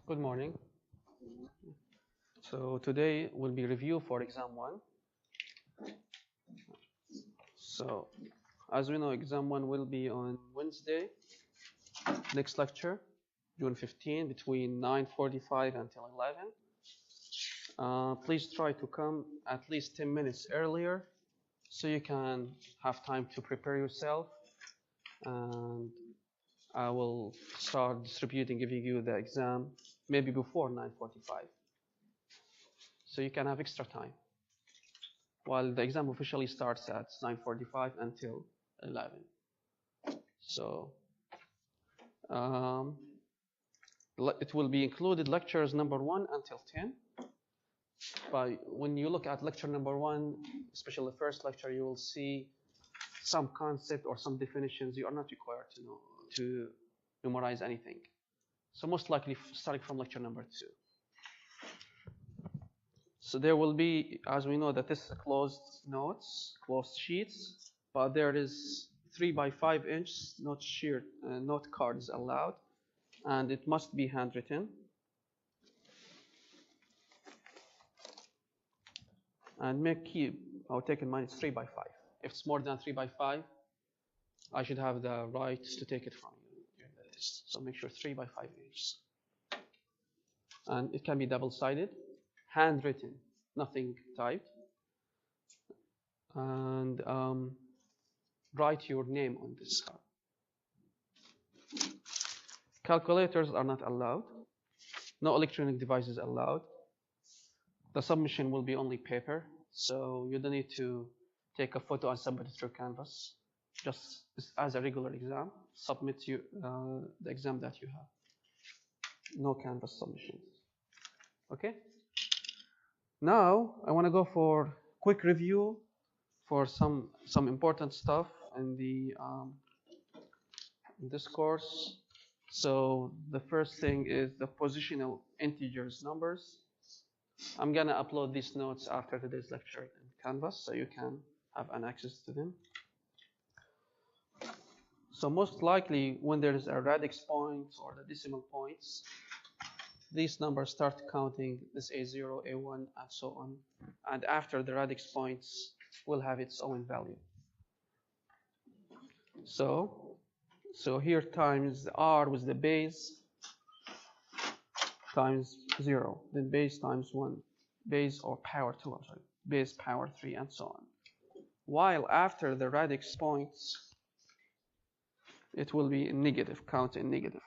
Good morning. So today will be review for exam 1. So as we know, exam 1 will be on Wednesday, next lecture, June 15, between 9:45 until 11. Please try to come at least 10 minutes earlier so you can have time to prepare yourself, and I will start giving you the exam maybe before 9:45, so you can have extra time, while the exam officially starts at 9:45 until 11. So it will be included lectures number 1 until 10. But when you look at lecture number 1, especially the first lecture, you will see some concept or some definitions. You are not required to know to memorize anything. So most likely starting from lecture number 2. So there will be, as we know, that this is closed notes, closed sheets, but there is 3 by 5 inch note cards allowed, and it must be handwritten. And I'll take in mind it's 3 by 5. If it's more than 3 by 5, I should have the right to take it from you during the test. So make sure 3 by 5 inches. And it can be double-sided, handwritten, nothing typed. And write your name on this card. Calculators are not allowed. No electronic devices allowed. The submission will be only paper, so you don't need to take a photo and submit it through Canvas. Just as a regular exam, submit the exam that you have. No Canvas submissions. Okay? Now I want to go for quick review for some important stuff in this course. So the first thing is the positional integers numbers. I'm gonna upload these notes after today's lecture in Canvas, so you can have an access to them. So most likely, when there is a radix point or the decimal points, these numbers start counting this A0, A1, and so on. And after the radix points will have its own value. So here times R with the base times 0, then base times 1, base or power 2, I'm sorry, base power 3, and so on. While after the radix points, it will be in negative, count in negative,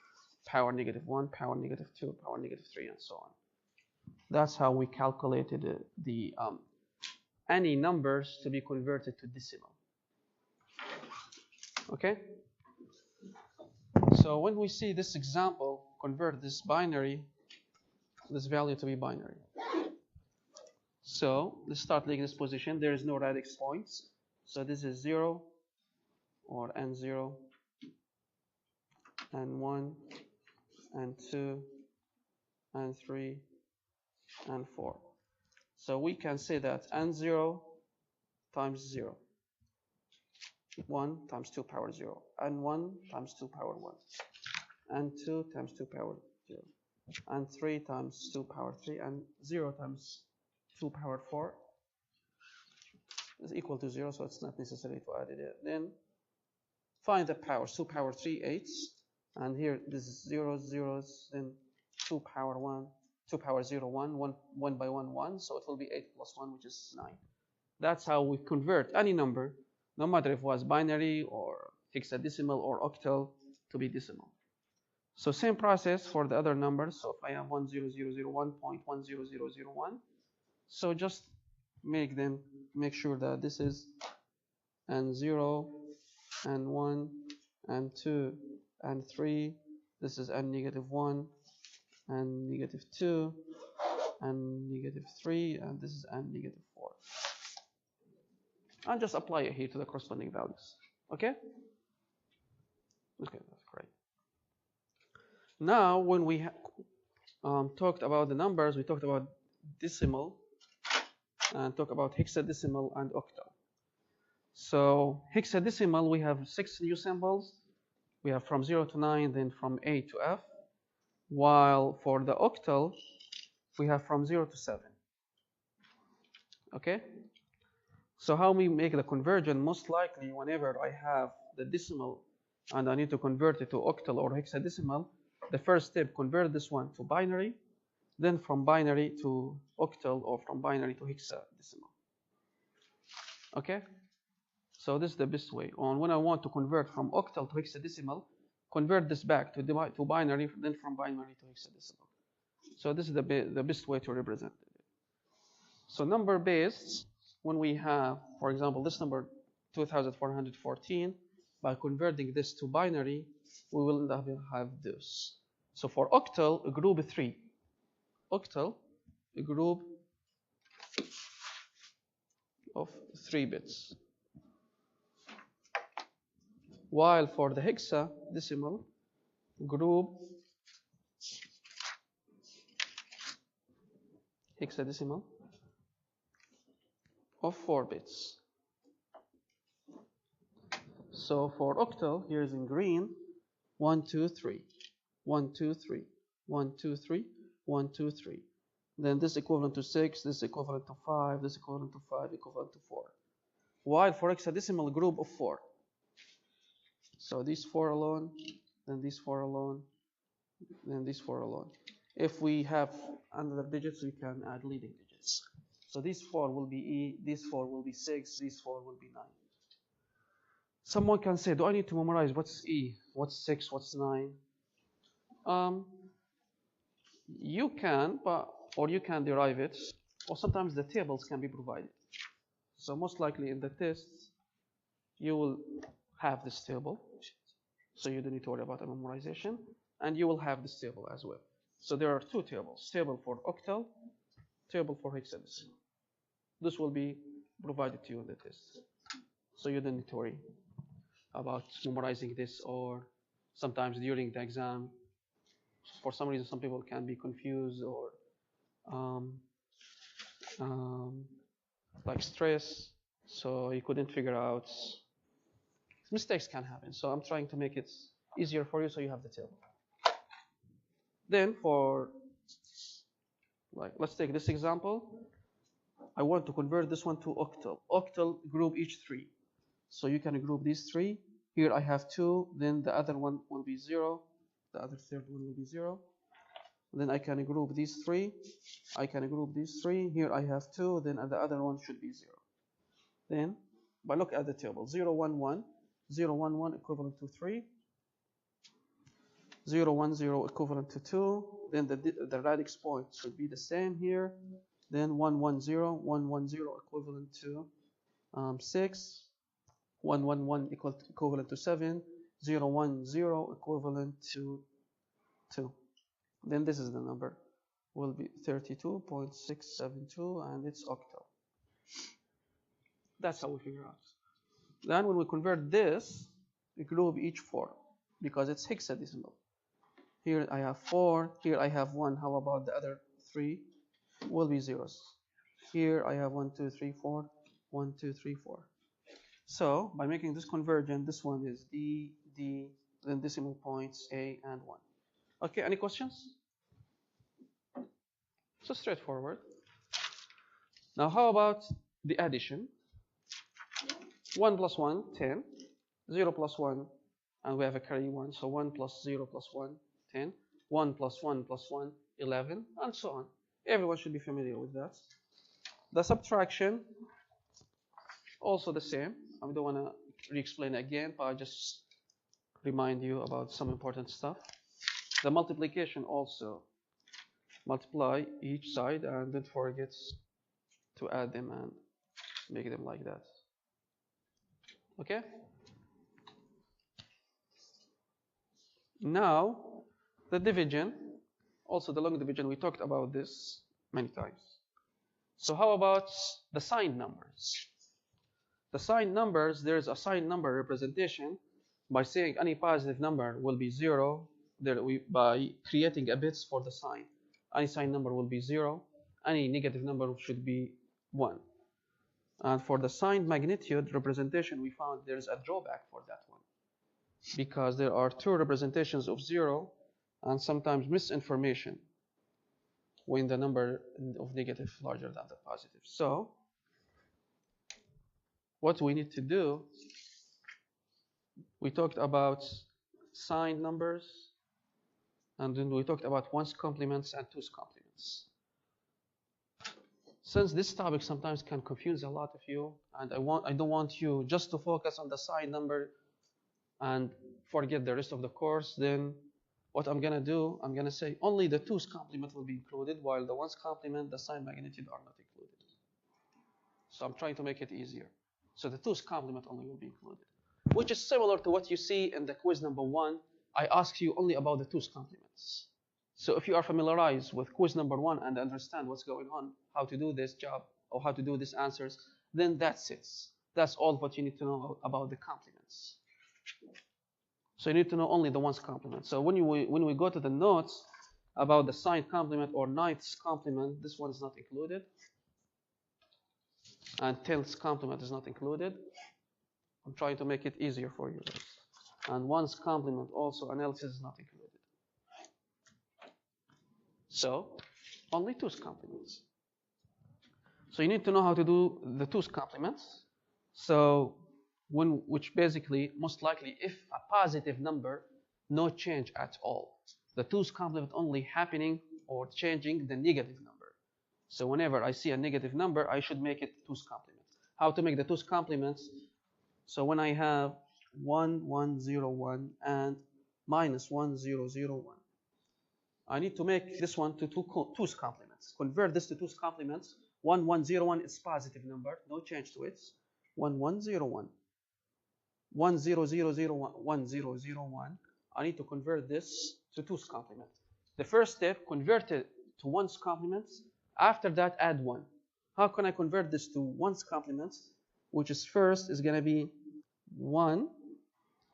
power negative 1, power negative 2, power negative 3, and so on. That's how we calculated any numbers to be converted to decimal. Okay? So when we see this example, convert this value to be binary. So let's start taking this position. There is no radix points. So this is 0 or N0 and 1 and 2 and 3 and 4. So we can say that N0 times 0. 1 times 2 power 0. And 1 times 2 power 1. And 2 times 2 power 0. And 3 times 2 power 3. And 0 times 2 power 4 is equal to 0, so it's not necessary to add it. Then find the powers. 2 power 3, 8. And here this is 0, zeros, then 2 power 1, 2 power 0, 1 by 1, 1. So it will be 8 plus 1, which is 9. That's how we convert any number, no matter if it was binary or hexadecimal or octal, to be decimal. So same process for the other numbers. So if I have 10001.10001, so just make sure that this is N0 and 1 and 2 and 3. This is N negative 1 and negative 2 and negative 3, and this is N negative 4. And just apply it here to the corresponding values. Okay? Okay, that's great. Now, when we talked about the numbers, we talked about decimal and talk about hexadecimal and octal. So hexadecimal, we have 6 new symbols. We have from 0 to 9, then from A to F. while for the octal we have from 0 to 7. Okay, so how we make the conversion? Most likely whenever I have the decimal and I need to convert it to octal or hexadecimal, the first step, convert this one to binary, then from binary to octal or from binary to hexadecimal. Okay, so this is the best way. On when I want to convert from octal to hexadecimal, convert this back to binary, then from binary to hexadecimal. So this is the best way to represent it. So number based, when we have, for example, this number 2414, by converting this to binary, we will have this. So for octal, a group 3. Octal, a group of 3 bits. While for the hexadecimal, group hexadecimal of 4 bits. So for octal, here's in green, 1, 2, 3, 1, 2, 3, 1, 2, 3, 1, 2, 3. Then this equivalent to 6, this equivalent to 5, this equivalent to 5, equivalent to 4. While for hexadecimal, group of 4. So these 4 alone, then these 4 alone, then these 4 alone. If we have another digits, we can add leading digits. So these 4 will be E, these 4 will be 6, these 4 will be 9. Someone can say, do I need to memorize what's E, what's 6, what's 9? You can, or you can derive it, or sometimes the tables can be provided. So most likely in the tests, you will have this table, so you don't need to worry about the memorization, and you will have this table as well. So there are 2 tables, table for octal, table for hexadecimal. This will be provided to you in the test, so you don't need to worry about memorizing this, or sometimes during the exam, for some reason, some people can be confused or like stress, so you couldn't figure out. Mistakes can happen, so I'm trying to make it easier for you, so you have the table. Then for, like, let's take this example. I want to convert this one to octal. Octal, group each 3. So you can group these 3. Here I have 2, then the other one will be 0. The other third one will be 0. Then I can group these 3. I can group these 3. Here I have 2, then the other one should be 0. Then, by look at the table, 0, 1, 1. 0, 1, 1 equivalent to 3. 0, 1, 0 equivalent to 2. Then the radix point should be the same here. Then 1, 1, 0. 1, 1, 0 equivalent to 6. 1, 1, 1 equivalent to 7. 0, 1, 0 equivalent to 2. Then this is the number. Will be 32.672, and it's octal. That's how we figure out. Then when we convert this, we group each 4, because it's hexadecimal. Here I have 4, here I have 1. How about the other 3? Will be zeros. Here I have 1, 2, 3, 4. 1, 2, 3, 4. So by making this conversion, this one is D, then decimal points A and 1. Okay, any questions? So straightforward. Now how about the addition? 1 plus 1, 10. 0 plus 1, and we have a carry 1. So 1 plus 0 plus 1, 10. 1 plus 1 plus 1, 11, and so on. Everyone should be familiar with that. The subtraction, also the same. I don't want to re-explain again, but I just remind you about some important stuff. The multiplication also. Multiply each side, and don't forget to add them and make them like that. Okay? Now, the division, also the long division, we talked about this many times. So how about the signed numbers? The signed numbers, there's a signed number representation by saying any positive number will be 0. By creating a bits for the sign. Any signed number will be 0. Any negative number should be 1. And for the signed magnitude representation, we found there's a drawback for that one, because there are 2 representations of 0 and sometimes misinformation when the number of negative larger than the positive. So what we need to do, we talked about signed numbers, and then we talked about ones complements and twos complements. Since this topic sometimes can confuse a lot of you, and I don't want you just to focus on the signed number and forget the rest of the course, then what I'm going to do, I'm going to say only the twos complement will be included, while the ones complement, the sign magnitude are not included. So I'm trying to make it easier. So the twos complement only will be included, which is similar to what you see in the quiz number 1. I asked you only about the twos complements. So if you are familiarized with quiz number 1 and understand what's going on, how to do this job or how to do these answers, then that's it. That's all what you need to know about the complements. So you need to know only the ones complement. So when we go to the notes about the signed complement or ninths complement, this one is not included. And tenths complement is not included. I'm trying to make it easier for you. And ones complement also, analysis is not included. So only twos complements. So you need to know how to do the twos complements. So which basically, most likely, if a positive number, no change at all. The twos complement only happening or changing the negative number. So whenever I see a negative number, I should make it twos complement. How to make the twos complements? So when I have 1, 1, 0, 1 and minus 1, 0, 0, 1, I need to make this one to twos complements. Convert this to twos complements. 1, 1, 0, 1 is positive number, no change to it. 1, 1, 0, 1. 1, 0, 0, 0, 1, 1, 0, 0, 1. I need to convert this to twos complement. The first step, convert it to ones complements. After that, add 1. How can I convert this to ones complements? Which is first is going to be 1,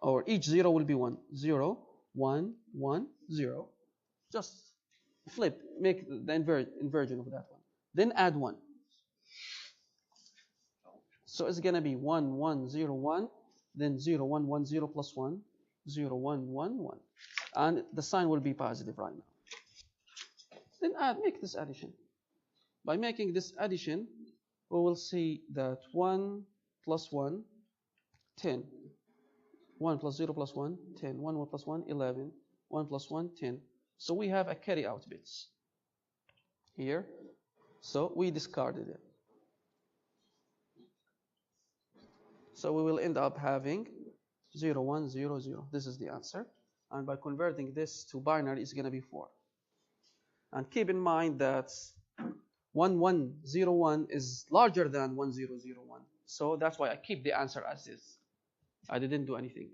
or each 0 will be 1. 0, 1, 1, 0. Just flip, make the inversion of that one. Then add 1. So it's going to be 1, 1, 0, 1. Then 0, 1, 1, 0 plus 1, 0, 1, 1, 1. And the sign will be positive right now. Then make this addition. By making this addition, we will see that 1 plus 1, 10. 1 plus 0 plus 1, 10. 1 plus 1, 11. 1 plus 1, 10. So we have a carry out bits here. So we discarded it. So we will end up having 0, 1, 0, 0. This is the answer. And by converting this to binary, it's going to be 4. And keep in mind that 1, 1, 0, 1 is larger than 1, 0, 0, 1. So that's why I keep the answer as is. I didn't do anything.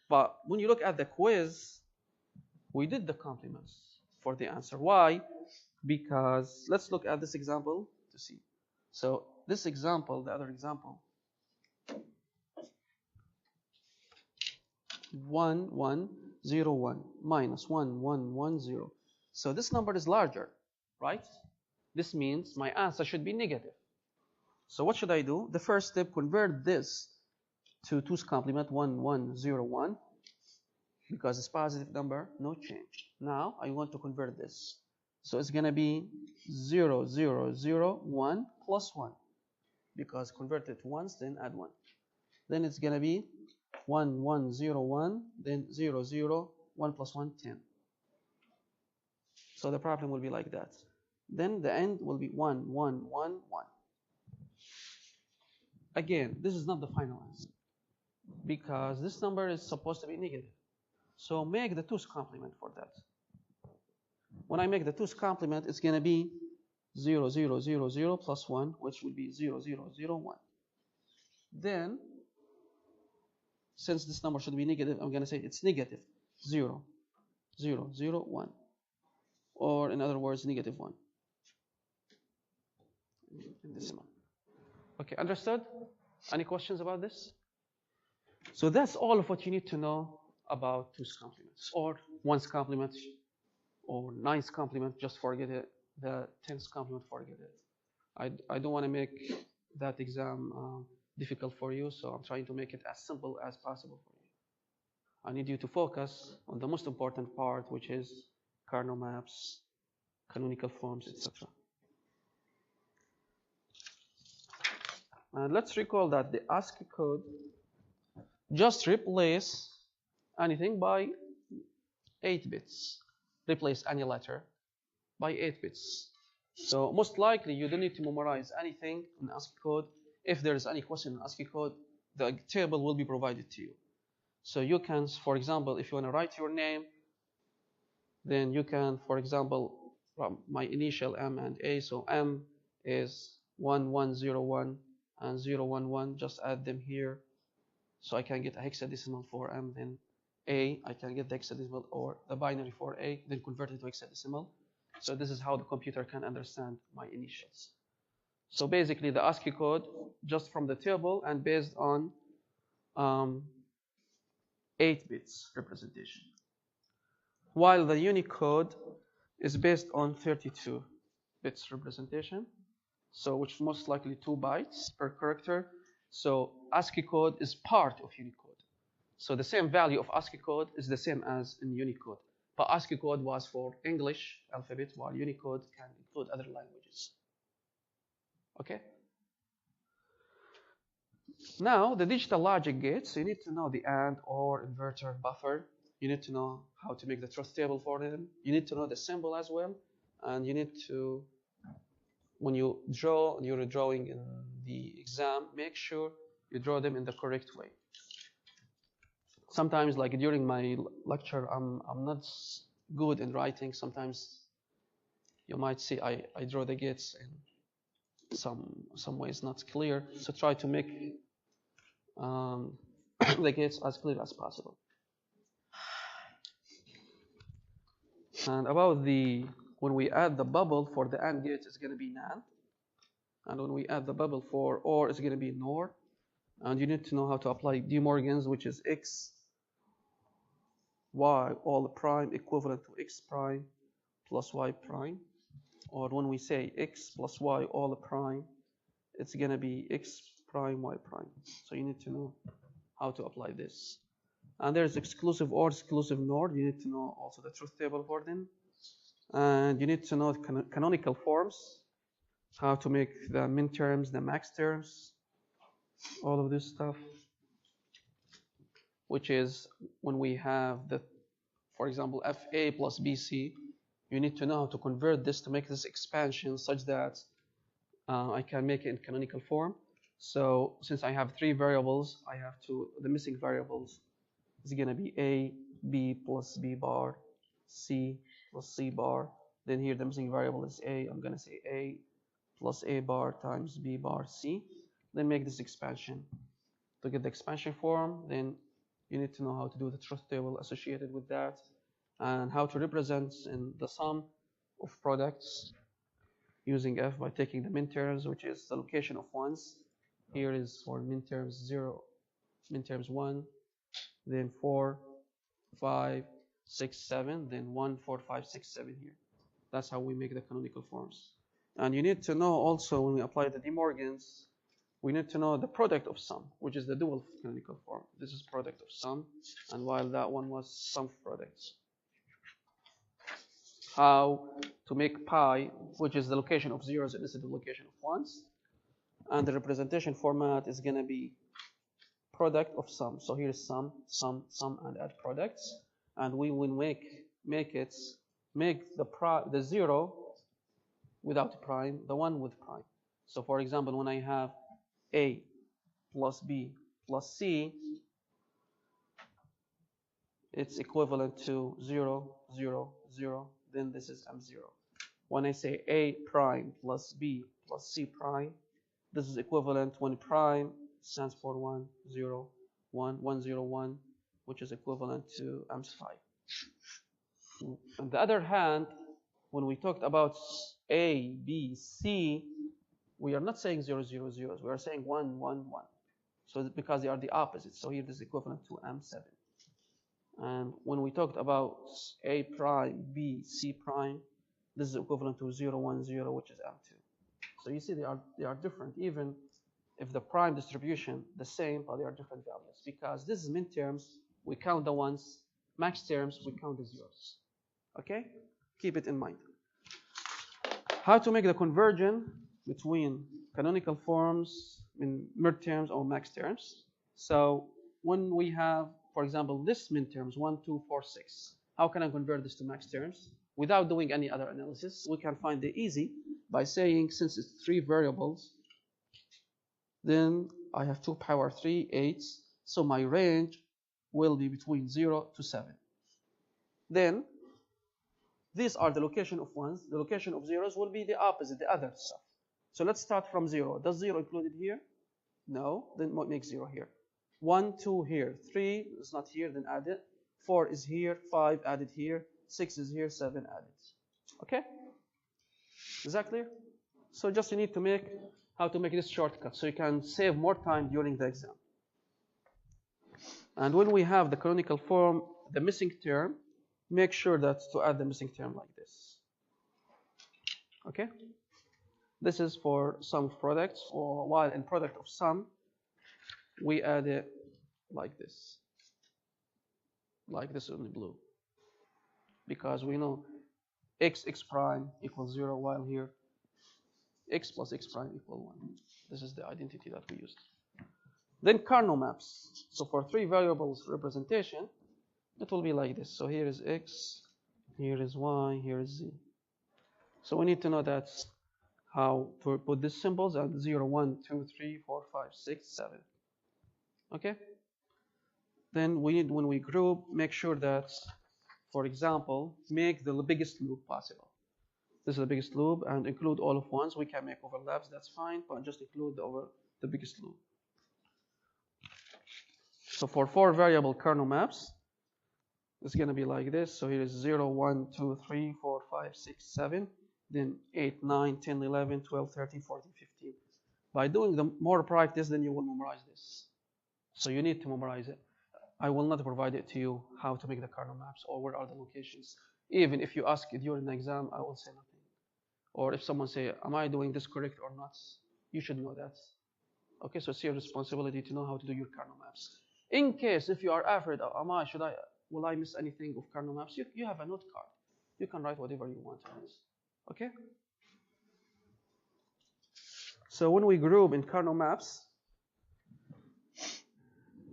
But when you look at the quiz, we did the complements for the answer. Why? Because let's look at this example to see. So this example, the other example, 1, 1, 0, 1 minus 1, 1, 1, 0. So this number is larger, right? This means my answer should be negative. So what should I do? The first step, convert this to twos complement, 1, 1, 0, 1. Because it's positive number, no change. Now I want to convert this. So it's going to be 0, 0, 0, 1 plus 1. Because convert it to ones, then add 1. Then it's going to be 1, 1, 0, 1, then 0, 0, 1 plus 1, 10. So the problem will be like that. Then the end will be 1, 1, 1, 1. Again, this is not the final answer, because this number is supposed to be negative. So make the twos complement for that. When I make the twos complement, it's going to be 0, 0, 0, 0 plus 1, which will be 0, 0, 0, 1. Then, since this number should be negative, I'm going to say it's negative 0, 0, 0, 1. Or in other words, negative 1. In decimal. Okay, understood? Any questions about this? So that's all of what you need to know about twos complements, or ones complement, or nines complement. Just forget it. The tens complement, forget it. I don't want to make that exam difficult for you, so I'm trying to make it as simple as possible for you. I need you to focus on the most important part, which is kernel maps, canonical forms, etc. And let's recall that the ASCII code just replace anything by 8 bits. Replace any letter by 8 bits. So most likely you don't need to memorize anything in ASCII code. If there is any question in ASCII code, the table will be provided to you. So you can, for example, if you want to write your name, then you can, for example, my initial M and A. So M is 1101 and 011. Just add them here. So I can get a hexadecimal for M. Then A, I can get the hexadecimal or the binary for A, then convert it to hexadecimal. So this is how the computer can understand my initials. So basically the ASCII code just from the table and based on 8 bits representation. While the Unicode is based on 32 bits representation. So which is most likely 2 bytes per character. So ASCII code is part of Unicode. So the same value of ASCII code is the same as in Unicode. But ASCII code was for English alphabet, while Unicode can include other languages. Okay? Now, the digital logic gates, you need to know the AND, OR, inverter, buffer. You need to know how to make the truth table for them. You need to know the symbol as well. And you need to, when you draw, you're drawing in the exam, make sure you draw them in the correct way. Sometimes, like during my lecture, I'm not good in writing. Sometimes you might see I draw the gates in some ways not clear. So try to make the gates as clear as possible. And about when we add the bubble for the AND gate, it's going to be NAND. And when we add the bubble for OR, it's going to be NOR. And you need to know how to apply De Morgan's, which is X, Y, all prime equivalent to X prime plus Y prime. Or when we say X plus Y, all prime, it's going to be X prime, Y prime. So you need to know how to apply this. And there's exclusive OR, exclusive NOR. You need to know also the truth table for them. And you need to know canonical forms, how to make the min terms, the max terms, all of this stuff, which is when we have for example, FA plus BC, you need to know how to convert this to make this expansion such that I can make it in canonical form. So since I have 3 variables, I have the missing variables is going to be A, B plus B bar, C plus C bar. Then here the missing variable is A. I'm going to say A plus A bar times B bar C. Then make this expansion. To get the expansion form, then you need to know how to do the truth table associated with that and how to represent in the sum of products using F by taking the min terms, which is the location of ones. Here is for min terms 0, min terms 1, then 4, 5, 6, 7, then 1, 4, 5, 6, 7 here. That's how we make the canonical forms. And you need to know also when we apply the De Morgan's, we need to know the product of sum, which is the dual canonical form. This is product of sum, and while that one was sum of products. How to make pi, which is the location of zeros instead of location of ones. And the representation format is going to be product of sum. So here's sum, sum, sum, and add products. And we will make the 0 without prime, the 1 with prime. So for example, when I have A plus B plus C, it's equivalent to 0, 0, 0. Then this is M0. When I say A prime plus B plus C prime, this is equivalent when prime stands for 1, 0, 1, 1, 0, 1, which is equivalent to M5. On the other hand, when we talked about A, B, C, we are not saying 0, 0, 0. We are saying 1, 1, 1. So because they are the opposites. So here this is equivalent to M7. And when we talked about A prime, B, C prime, this is equivalent to 0, 1, 0, which is M2. So you see they are different, even if the prime distribution the same, but they are different values. Because this is min terms, we count the ones. Max terms, we count the zeros. Okay? Keep it in mind. How to make the conversion between canonical forms in midterms or max terms. So when we have, for example, this midterms 1, 2, 4, 6, how can I convert this to max terms? Without doing any other analysis, we can find it easy by saying, since it's 3 variables, then I have 2 power 3, 8, so my range will be between 0 to 7. Then these are the location of ones. The location of zeros will be the opposite, the other stuff. So let's start from 0. Does 0 included here? No. Then make 0 here. 1, 2 here. 3 is not here, then add it. 4 is here. 5 added here. 6 is here. 7 added. Okay? Is that clear? So just you need to make how to make this shortcut so you can save more time during the exam. And when we have the canonical form, the missing term, make sure that to add the missing term like this. Okay? This is for sum of products, or while in product of sum, we add it like this. Like this in the blue. Because we know x prime equals 0, while here x plus x prime equals 1. This is the identity that we used. Then Carnot maps. So for 3 variables representation, it will be like this. So here is x, here is y, here is z. So we need to know that how to put these symbols at 0, 1, 2, 3, 4, 5, 6, 7. Okay? Then we need, when we group, make sure that, for example, make the biggest loop possible. This is the biggest loop, and include all of ones. We can make overlaps, that's fine, but just include the biggest loop. So for 4 variable Carnot maps, it's going to be like this. So here is 0, 1, 2, 3, 4, 5, 6, 7. Then 8, 9, 10, 11, 12, 13, 14, 15. By doing the more practice, then you will memorize this. So you need to memorize it. I will not provide it to you how to make the Carnot maps or where are the locations. Even if you ask it during the exam, I will say nothing. Or if someone say, am I doing this correct or not? You should know that. Okay, so it's your responsibility to know how to do your Carnot maps. In case if you are afraid, will I miss anything of Carnot maps? You have a note card. You can write whatever you want on it. Okay? So when we group in Carnot maps,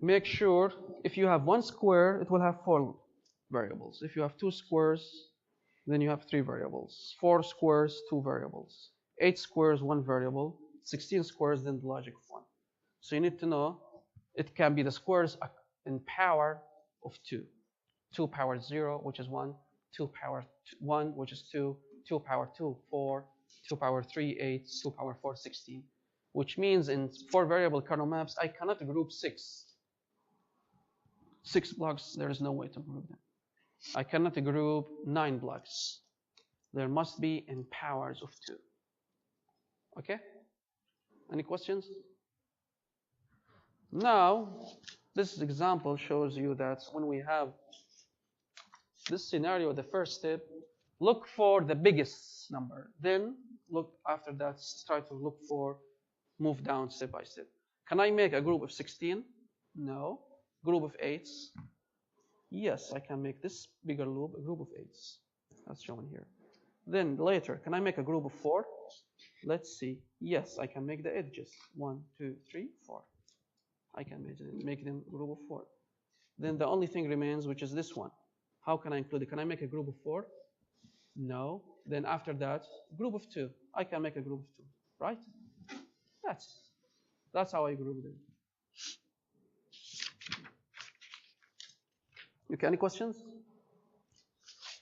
make sure if you have 1 square, it will have 4 variables. If you have 2 squares, then you have 3 variables. 4 squares, 2 variables. 8 squares, 1 variable. 16 squares, then the logic of 1. So you need to know it can be the squares in power of 2. 2 power 0, which is 1. 2 power 1, which is 2. 2 power 2, 4. 2 power 3, 8. 2 power 4, 16. Which means in 4 variable Carnot maps, I cannot group 6. 6 blocks, there is no way to group them. I cannot group 9 blocks. There must be in powers of 2. Okay? Any questions? Now, this example shows you that when we have this scenario, the first step, look for the biggest number. Then, look after that, try to look for, move down step by step. Can I make a group of 16? No. Group of 8s? Yes, I can make this bigger loop, a group of 8s. That's shown here. Then later, can I make a group of 4? Let's see. Yes, I can make the edges. 1, 2, 3, 4. I can make them a group of 4. Then the only thing remains, which is this one. How can I include it? Can I make a group of 4? No. Then after that, group of 2. I can make a group of 2, right? That's how I group them. Okay, any questions?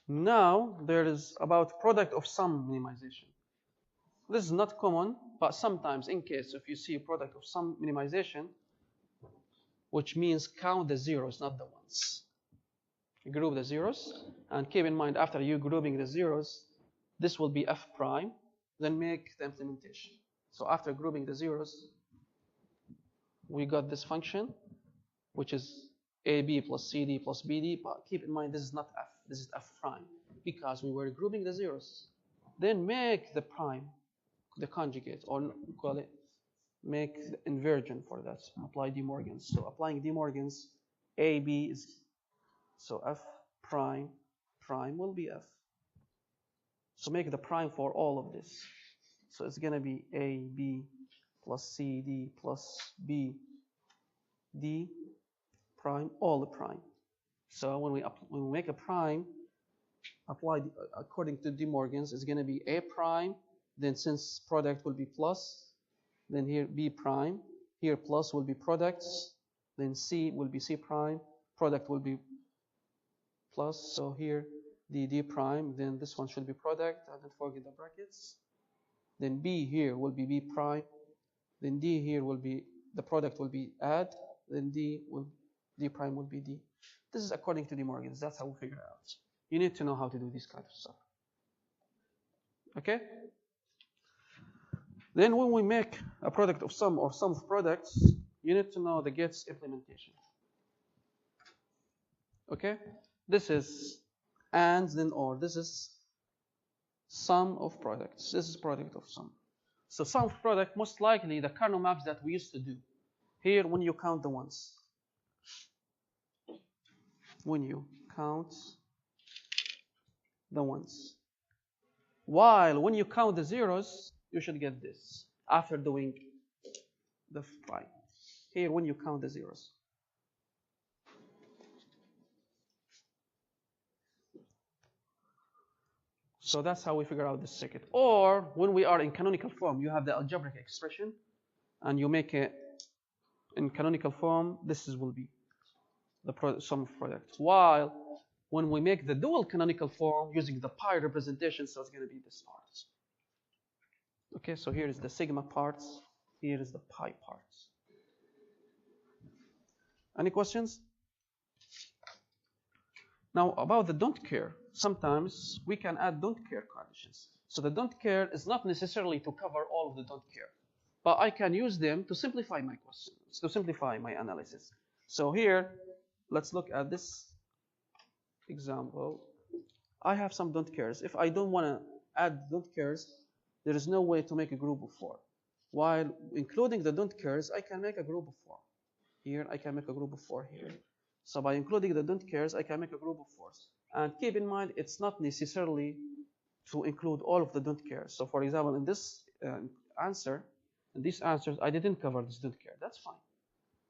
Now there is about product of sum minimization. This is not common, but sometimes in case if you see product of sum minimization, which means count the zeros, not the ones. Group the zeros, and keep in mind after you grouping the zeros, this will be f prime, then make the implementation. So after grouping the zeros, we got this function, which is AB plus CD plus BD, but keep in mind this is not f, this is f prime, because we were grouping the zeros. Then make the prime, the conjugate, or call it, make the inversion for that, apply De Morgan's. So applying De Morgan's, AB is, so F prime will be F. So make the prime for all of this. So it's going to be AB plus CD plus BD prime, all the prime. So when we make a prime, applied according to De Morgan's, it's going to be A prime. Then since product will be plus, then here B prime. Here plus will be products. Then C will be C prime. Product will be plus. So here D prime. Then this one should be product. I don't forget the brackets. Then B here will be B prime. Then D here will be, the product will be add. Then D prime will be D. This is according to De Morgan's. That's how we figure it out. You need to know how to do this kind of stuff. Okay? Then when we make a product of sum or sum of products, you need to know the gets implementation. Okay? This is and then or. This is sum of products. This is product of sum. So sum of product, most likely the Carnot maps that we used to do. Here when you count the ones. When you count the ones. While when you count the zeros, you should get this after doing the prime. Here when you count the zeros. So that's how we figure out the circuit. Or when we are in canonical form, you have the algebraic expression and you make it in canonical form, this will be the sum of products. While when we make the dual canonical form using the pi representation, so it's going to be this part. Okay, so here is the sigma parts, here is the pi parts. Any questions? Now about the don't care, sometimes we can add don't care conditions. So the don't care is not necessarily to cover all of the don't care, but I can use them to simplify my questions, to simplify my analysis. So here, let's look at this example. I have some don't cares. If I don't want to add don't cares, there is no way to make a group of 4. While including the don't cares, I can make a group of 4. Here, I can make a group of 4 here. So by including the don't cares, I can make a group of 4s. And keep in mind, it's not necessarily to include all of the don't cares. So for example, in this answer, in these answers, I didn't cover this don't care. That's fine.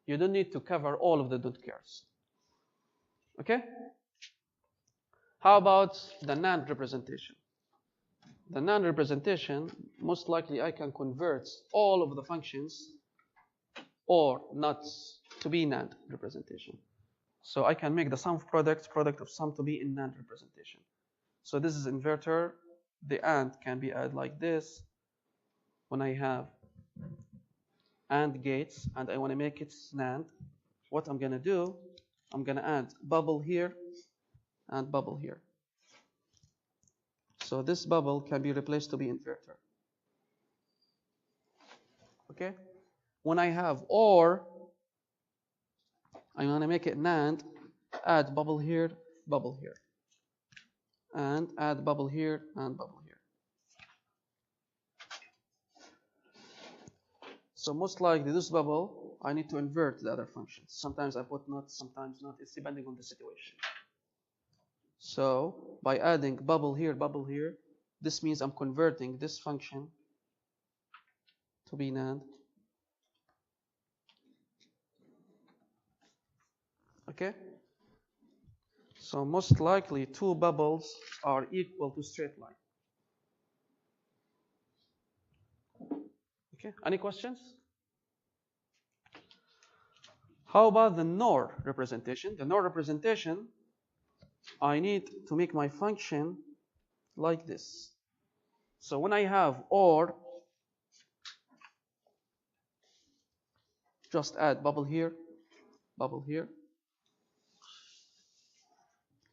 You don't need to cover all of the don't cares. Okay? How about the NAND representation? The NAND representation, most likely I can convert all of the functions or not to be NAND representation. So I can make the sum of product of sum to be in NAND representation. So this is inverter. The AND can be added like this. When I have AND gates and I want to make it NAND, what I'm going to do, I'm going to add bubble here and bubble here. So this bubble can be replaced to be inverter. Okay? When I have OR, I'm going to make it NAND, add bubble here, and add bubble here and bubble here. So most likely this bubble, I need to invert the other functions. Sometimes I put not, sometimes not. It's depending on the situation. So by adding bubble here, this means I'm converting this function to be NAND. Okay? So most likely 2 bubbles are equal to straight line. Okay, any questions? How about the NOR representation? The NOR representation, I need to make my function like this. So when I have OR, just add bubble here.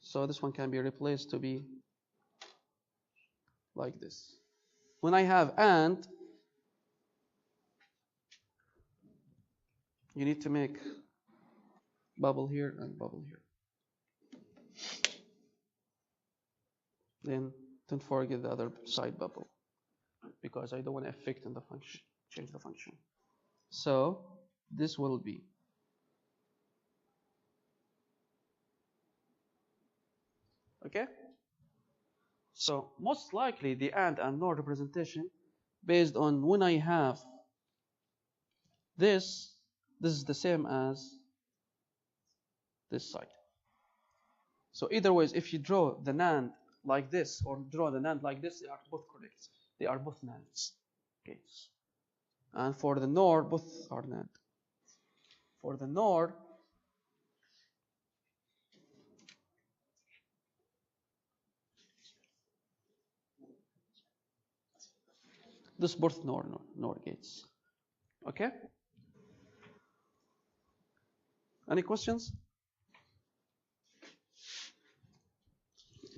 So this one can be replaced to be like this. When I have AND, you need to make bubble here and bubble here. Then don't forget the other side bubble, because I don't want to affect in the function, change the function. So this will be Okay? So most likely the and NOR representation based on when I have this is the same as this side. So either ways, if you draw the NAND like this or draw the NAND like this, they are both correct. They are both NANDs. Okay. And for the NOR, both are NAND. For the NOR, this both NOR gates. Okay? Any questions?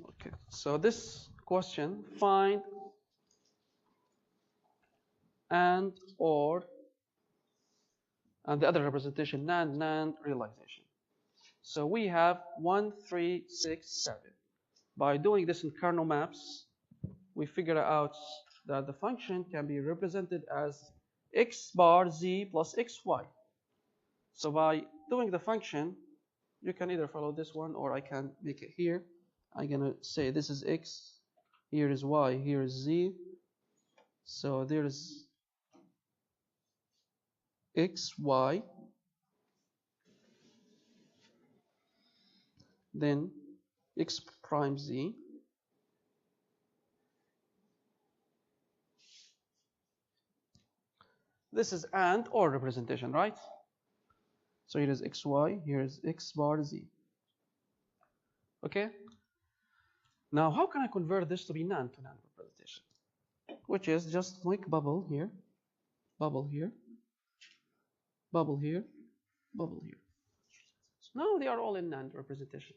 Okay. So this question, find and or and the other representation, NAND realization. So we have 1, 3, 6, 7. By doing this in kernel maps, we figure out that the function can be represented as x bar z plus xy. So by doing the function, you can either follow this one or I can make it here. I'm going to say this is x, here is y, here is z. So there is x, y, then x prime z. This is and or representation, right? So here is xy, here is x bar z. Okay? Now, how can I convert this to be NAND to NAND representation? Which is just make bubble here, bubble here, bubble here, bubble here. Now they are all in NAND representation.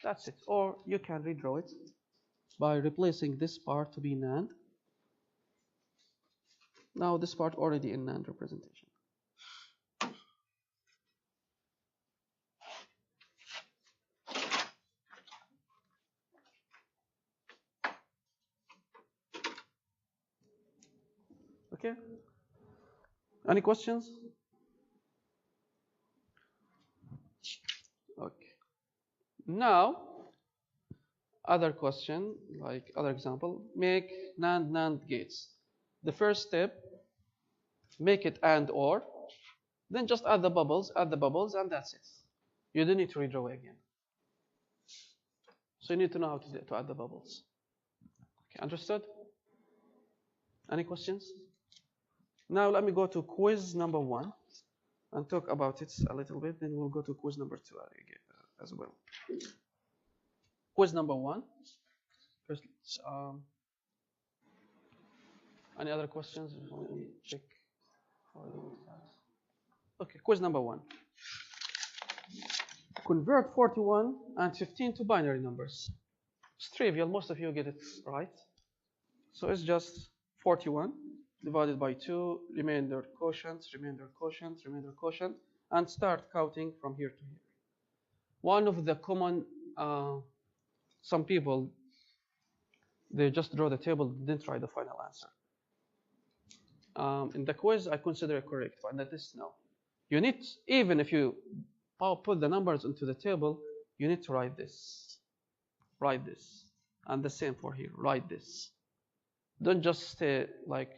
That's it. Or you can redraw it by replacing this part to be NAND. Now this part already in NAND representation. Okay? Any questions? Okay. Now, other question, like other example, make NAND gates. The first step, make it and or, then just add the bubbles, and that's it. You don't need to redraw again. So you need to know how to add the bubbles. Okay, understood? Any questions? Now let me go to quiz number 1 and talk about it a little bit. Then we'll go to quiz number 2 as well. Quiz number 1. First, any other questions? Let me check. Okay, quiz number 1. Convert 41 and 15 to binary numbers. It's trivial. Most of you get it right. So it's just 41 divided by 2, remainder quotient, remainder quotient, remainder quotient, and start counting from here to here. One of the common, some people, they just draw the table, didn't try the final answer. In the quiz, I consider it correct, but in the test, no. You need, even if you put the numbers into the table, you need to write this, and the same for here, write this. Don't just say like,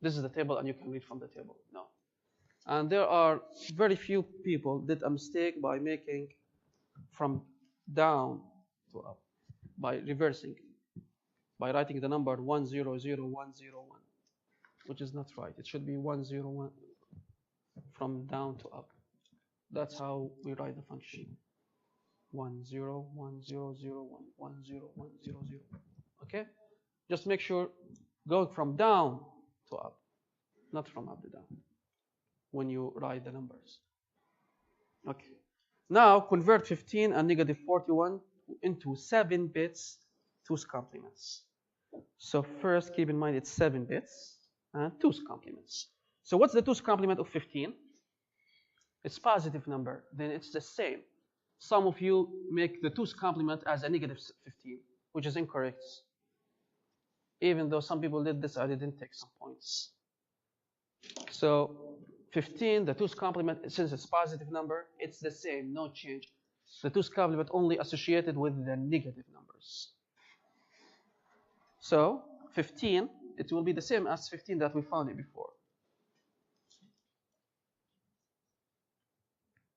this is the table and you can read from the table. No. And there are very few people did a mistake by making from down to up, by reversing, by writing the number 100101, which is not right. It should be 101 from down to up. That's how we write the function. 101001, 10100. Okay? Just make sure going from down to up, not from up to down, when you write the numbers. Okay. Now convert 15 and negative 41 into 7 bits, 2's complements. So first keep in mind it's 7 bits and 2's complements. So what's the 2's complement of 15? It's positive number, then it's the same. Some of you make the 2's complement as a negative 15, which is incorrect. Even though some people did this, I didn't take some points. So 15, the 2's complement, since it's positive number, it's the same, no change. The 2's complement only associated with the negative numbers. So 15, it will be the same as 15 that we found it before,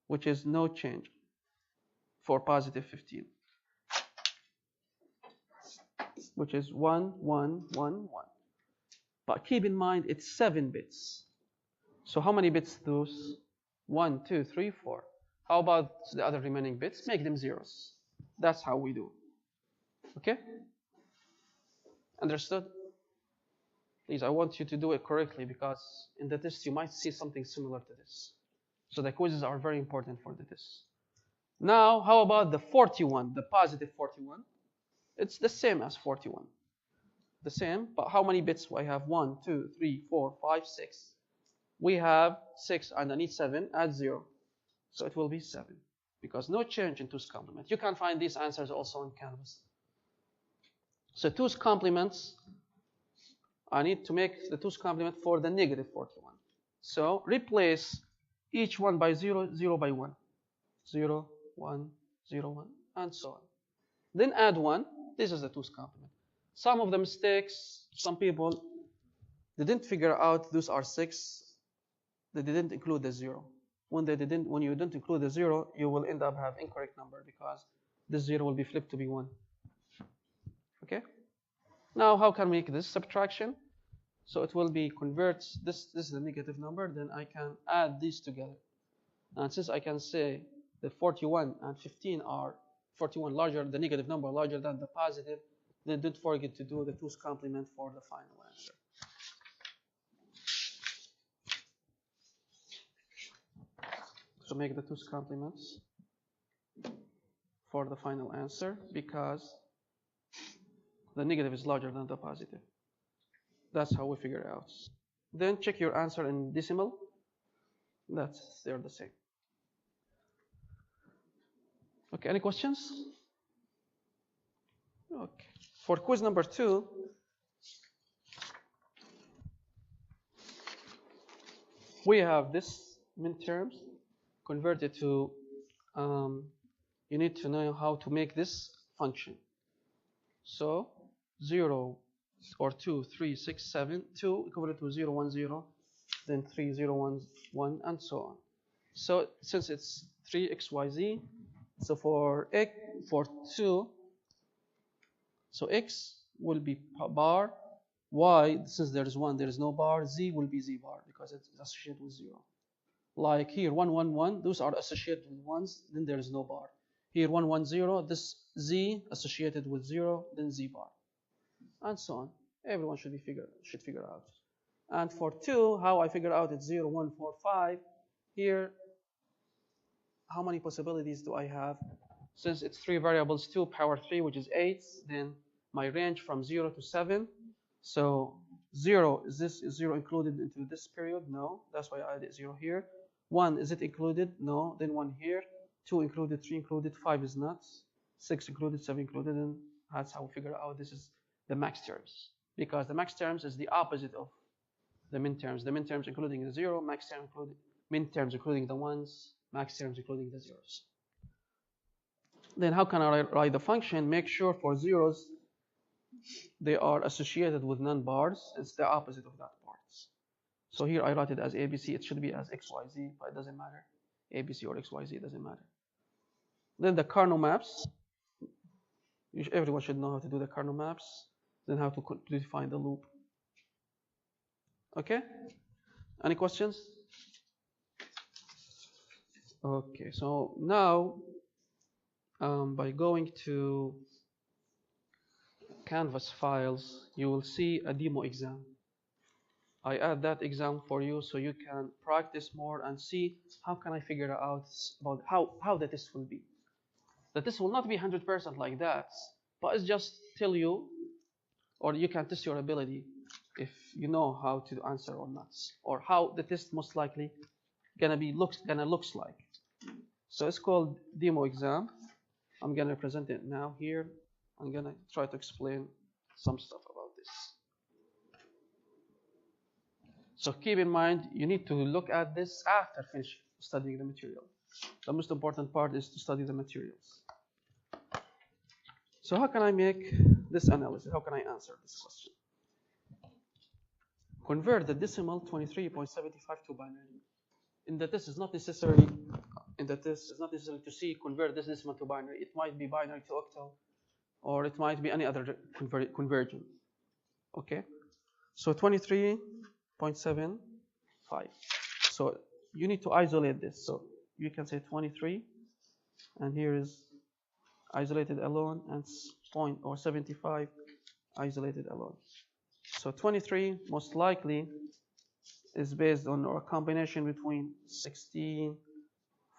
which is no change for positive 15, which is 1, 1, 1, 1. But keep in mind, it's 7 bits. So how many bits those? 1, 2, 3, 4. How about the other remaining bits? Make them zeros. That's how we do. Okay? Understood? Please, I want you to do it correctly, because in the test you might see something similar to this. So the quizzes are very important for the test. Now, how about the 41, the positive 41? It's the same as 41. The same, but how many bits do I have? 1, 2, 3, 4, 5, 6. We have 6 and I need 7, add 0. So it will be 7, because no change in 2's complement. You can find these answers also on Canvas. So 2's complements, I need to make the 2's complement for the negative 41. So replace each one by 0, 0 by 1. 0, 1, 0, 1, and so on. Then add 1. This is the 2's complement. Some of the mistakes, some people, they didn't figure out those are 6. They didn't include the 0. When you didn't include the 0, you will end up having incorrect number, because this 0 will be flipped to be 1. Okay? Now, how can we make this subtraction? So it will be converts, this is the negative number, then I can add these together. And since I can say the 41 and 15 are 41 larger, the negative number larger than the positive, then don't forget to do the 2's complement for the final answer. So make the 2's complements for the final answer, because the negative is larger than the positive. That's how we figure it out. Then check your answer in decimal. They're the same. Okay, any questions? Okay. For quiz number 2, we have this midterms converted to, you need to know how to make this function. So 0 or 2, 3, 6, 7, 2 equivalent to 0, 1, 0, then 3, 0, 1, 1, and so on. So since it's 3x, y, z, so for 2, so x will be bar, y, since there is 1, there is no bar, z will be z bar, because it's associated with 0. Like here, 1, 1, 1, those are associated with 1s, then there is no bar. Here, 1, 1, 0, this z associated with 0, then z bar, and so on. Everyone should figure out. And for 2, how I figure out it's 0, 1, 4, 5. Here, how many possibilities do I have? Since it's 3 variables, 2 power 3, which is 8, then my range from 0 to 7. So 0, is 0 included into this period? No. That's why I added 0 here. 1, is it included? No. Then 1 here. 2 included, 3 included, 5 is not. 6 included, 7 included, and that's how we figure out this is the max terms. Because the max terms is the opposite of the min terms. The min terms including the 0, max terms including min terms including the 1s, max terms including the 0s. Then how can I write the function? Make sure for 0s they are associated with non-bars. It's the opposite of that part. So here I write it as ABC. It should be as XYZ, but it doesn't matter. ABC or XYZ, it doesn't matter. Then the Carnot maps. Everyone should know how to do the Carnot maps. Then how to define the loop. Okay? Any questions? Okay, so now by going to Canvas files, you will see a demo exam. I add that exam for you so you can practice more and see how can I figure out about how the test will be. The test will not be 100% like that, but it's just tell you, or you can test your ability if you know how to answer or not, or how the test most likely looks like. So it's called demo exam. I'm gonna present it now here. I'm gonna try to explain some stuff about this. So keep in mind, you need to look at this after finish studying the material. The most important part is to study the materials. So how can I make this analysis? How can I answer this question? Convert the decimal 23.75 to binary. In the test, it's not necessary. In the test, it's not necessary to see convert this decimal to binary. It might be binary to octal, or it might be any other conversion. Okay. So 23.75. So you need to isolate this. So you can say 23, and here is isolated alone, and 75 isolated alone. So 23 most likely is based on a combination between 16,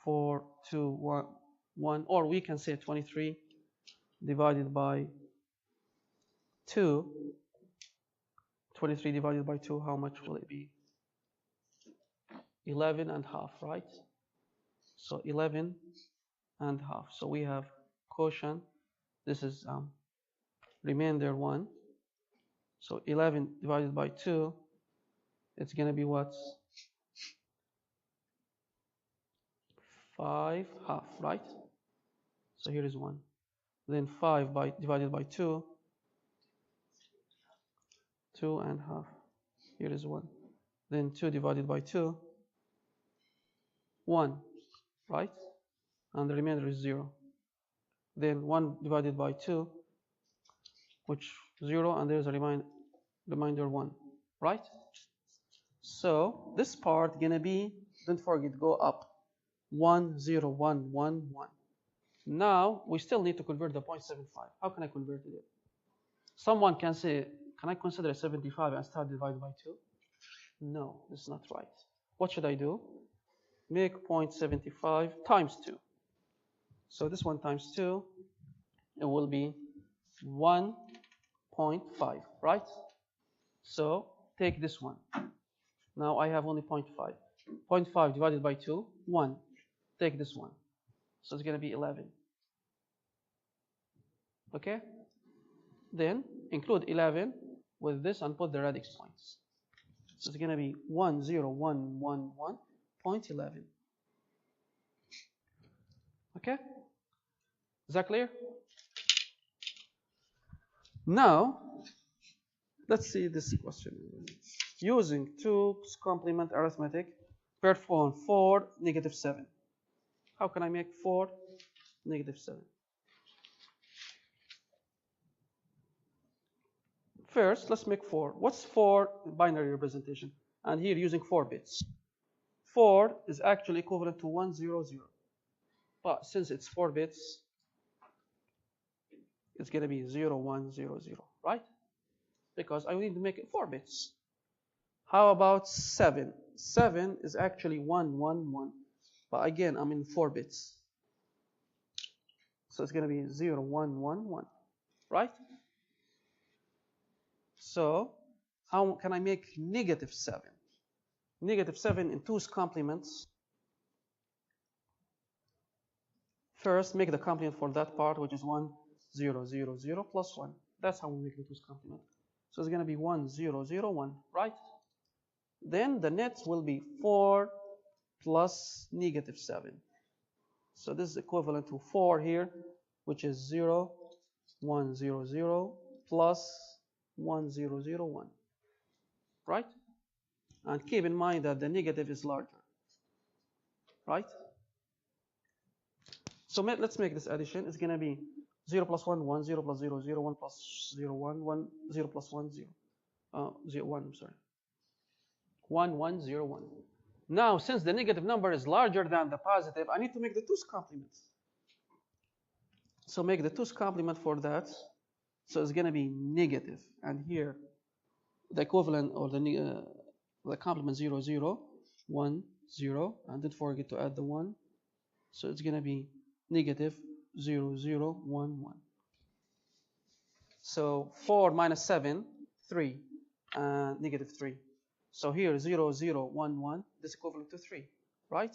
4, 2, 1, or we can say 23 divided by 2. 23 divided by 2, how much will it be? 11 and half, right? So 11 and half. So we have quotient. This is remainder 1. So 11 divided by 2, it's going to be what? 5 half, right? So here is 1. Then 5 divided by 2, 2 and half. Here is 1. Then 2 divided by 2, 1, right? And the remainder is 0. Then 1 divided by 2, which 0, and there's a remainder 1, right? So this part gonna be, don't forget, go up 1, 0, 1, 1, 1. Now we still need to convert the 0.75. How can I convert it? Someone can say, can I consider 75 and start divided by 2? No, this is not right. What should I do? Make 0.75 times 2. So this one times 2, it will be 1.5, right? So take this one. Now I have only 0.5. 0.5 divided by 2, 1. Take this one. So it's going to be 11. Okay? Then include 11 with this and put the radix points. So it's going to be 10111.11. Okay? Is that clear? Now, let's see this question. Using 2's complement arithmetic, perform 4, -7. How can I make 4, -7? First, let's make 4. What's 4 binary representation? And here using 4 bits. 4 is actually equivalent to 100. But since it's 4 bits, it's going to be 0100, right? Because I need to make it 4 bits. How about 7? 7 is actually 111. But again, I'm in 4 bits. So it's going to be 0111, right? So how can I make -7? -7 in 2's complements. First, make the complement for that part, which is 1000 plus 1. That's how we make the 2's complement. So it's going to be 1001, right? Then the net will be 4 plus -7. So this is equivalent to 4 here, which is 0100 plus 1001, right? And keep in mind that the negative is larger, right? So let's make this addition. It's going to be 0 plus 1, 1, 0 plus 0, 0, 1 plus 0, 1, 1, 0 plus 1, 0. 0, 1, I'm sorry. 1, 1, 0, 1. Now, since the negative number is larger than the positive, I need to make the 2's complement. So make the 2's complement for that. So it's going to be negative. And here, the equivalent or the complement 0, 0, 1, 0. And don't forget to add the 1. So it's going to be negative 0, 0, 1, 1. So 4 minus 7, 3, and -3. So here 0, 0, 1, 1, this is equivalent to 3, right?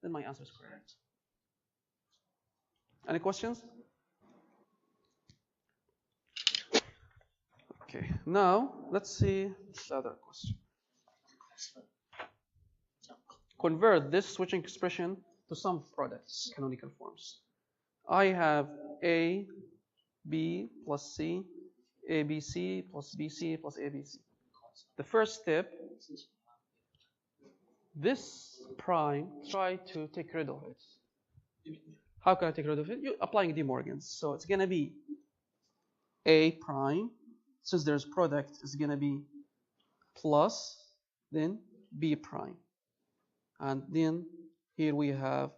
Then my answer is correct. Any questions? Okay, now let's see this other question. Convert this switching expression to some products, canonical forms. I have A, B plus C, ABC plus BC plus ABC. The first step, this prime, try to take rid of it. How can I take rid of it? You're applying De Morgan's. So it's going to be A prime. Since there's product, it's going to be plus, then B prime. And then here we have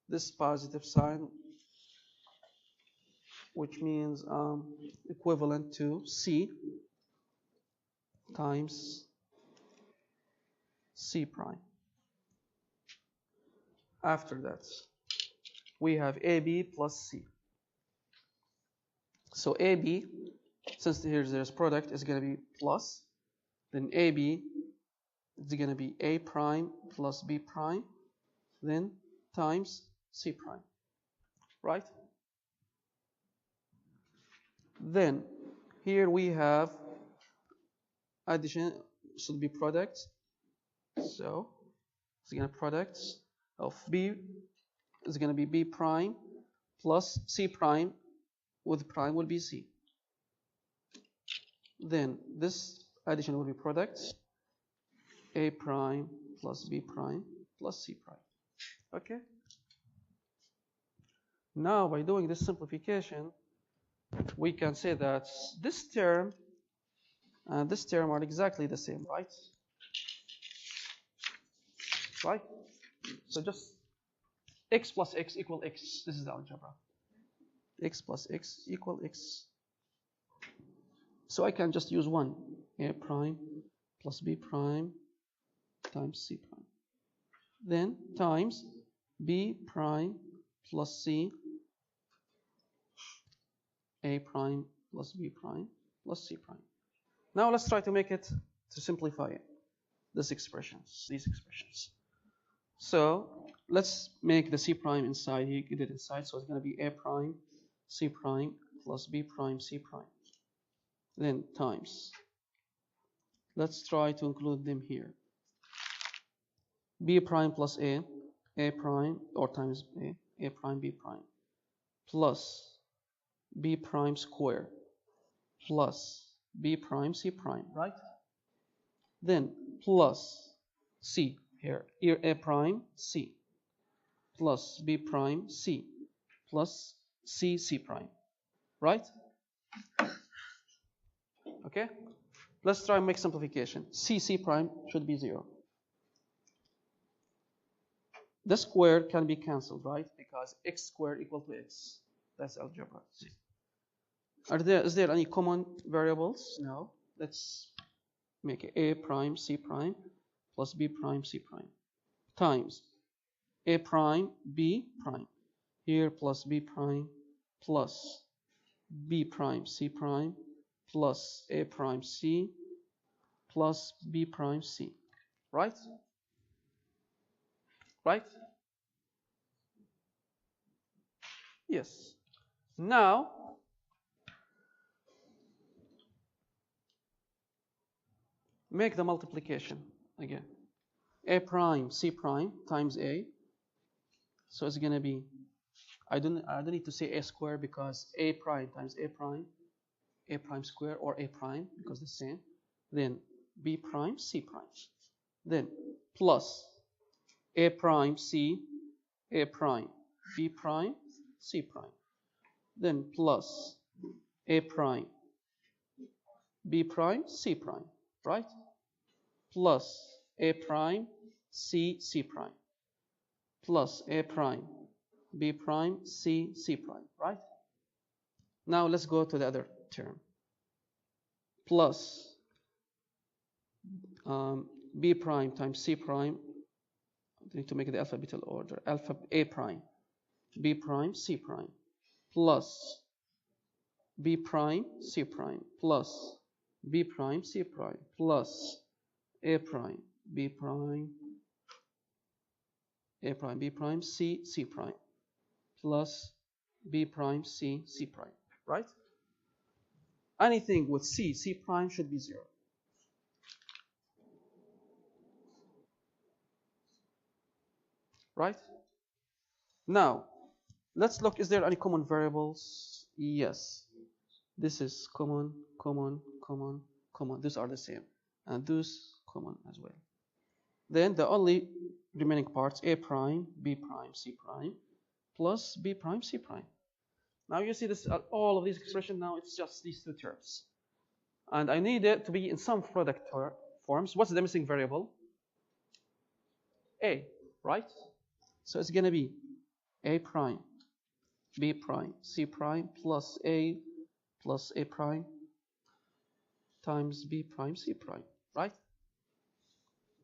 this positive sign, which means equivalent to C times C prime. After that, we have AB plus C. So AB, since there's product, is going to be plus. Then AB is going to be A prime plus B prime. Then times C prime. Right? Then here we have addition, should be product. So it's going to product of B is going to be B prime plus C prime with prime will be C. Then this addition will be product A prime plus B prime plus C prime. Okay? Now by doing this simplification, we can say that this term and this term are exactly the same, right? Right? So just x plus x equal x. This is the algebra. X plus x equal x. So I can just use one. A prime plus B prime times C prime. Then times B prime plus C, A prime plus B prime plus C prime. Now let's try to make it, to simplify it, these expressions. So let's make the C prime inside here, get it inside. So it's going to be A prime C prime plus B prime C prime. Then times. Let's try to include them here. B prime plus A prime, or times A prime, B prime, plus B prime square, plus B prime, C prime, right? Then plus C here A prime, C, plus B prime, C, plus C, C prime, right? Okay? Let's try and make simplification. C, C prime should be 0. The square can be cancelled, right? Because x squared equal to x. That's algebra. Is there any common variables? No. Let's make it A prime C prime plus B prime C prime times A prime B prime here plus B prime plus B prime C prime plus A prime C plus B prime C. Right? Right? Yes. Now, make the multiplication again. A prime C prime times A. So it's going to be, I don't need to say A squared because A prime times A prime square, or A prime because the same. Then B prime C prime. Then plus A prime C, A prime, B prime, C prime. Then plus A prime, B prime, C prime, right? Plus A prime, C, C prime. Plus A prime, B prime, C, C prime, right? Now let's go to the other term. Plus B prime times C prime. I need to make it the alphabetical order. A prime, B prime, C prime, plus B prime, C prime, plus B prime, C prime, plus A prime, B prime, A prime, B prime, C, C prime, plus B prime, C, C prime, right? Anything with C, C prime should be 0. Right? Now, let's look, is there any common variables? Yes. This is common, common, common, common. These are the same. And those common as well. Then the only remaining parts, A prime, B prime, C prime, plus B prime, C prime. Now you see this, all of these expressions, now it's just these two terms. And I need it to be in some product forms. What's the missing variable? A, right? So it's going to be A prime, B prime, C prime, plus A prime times B prime, C prime, right?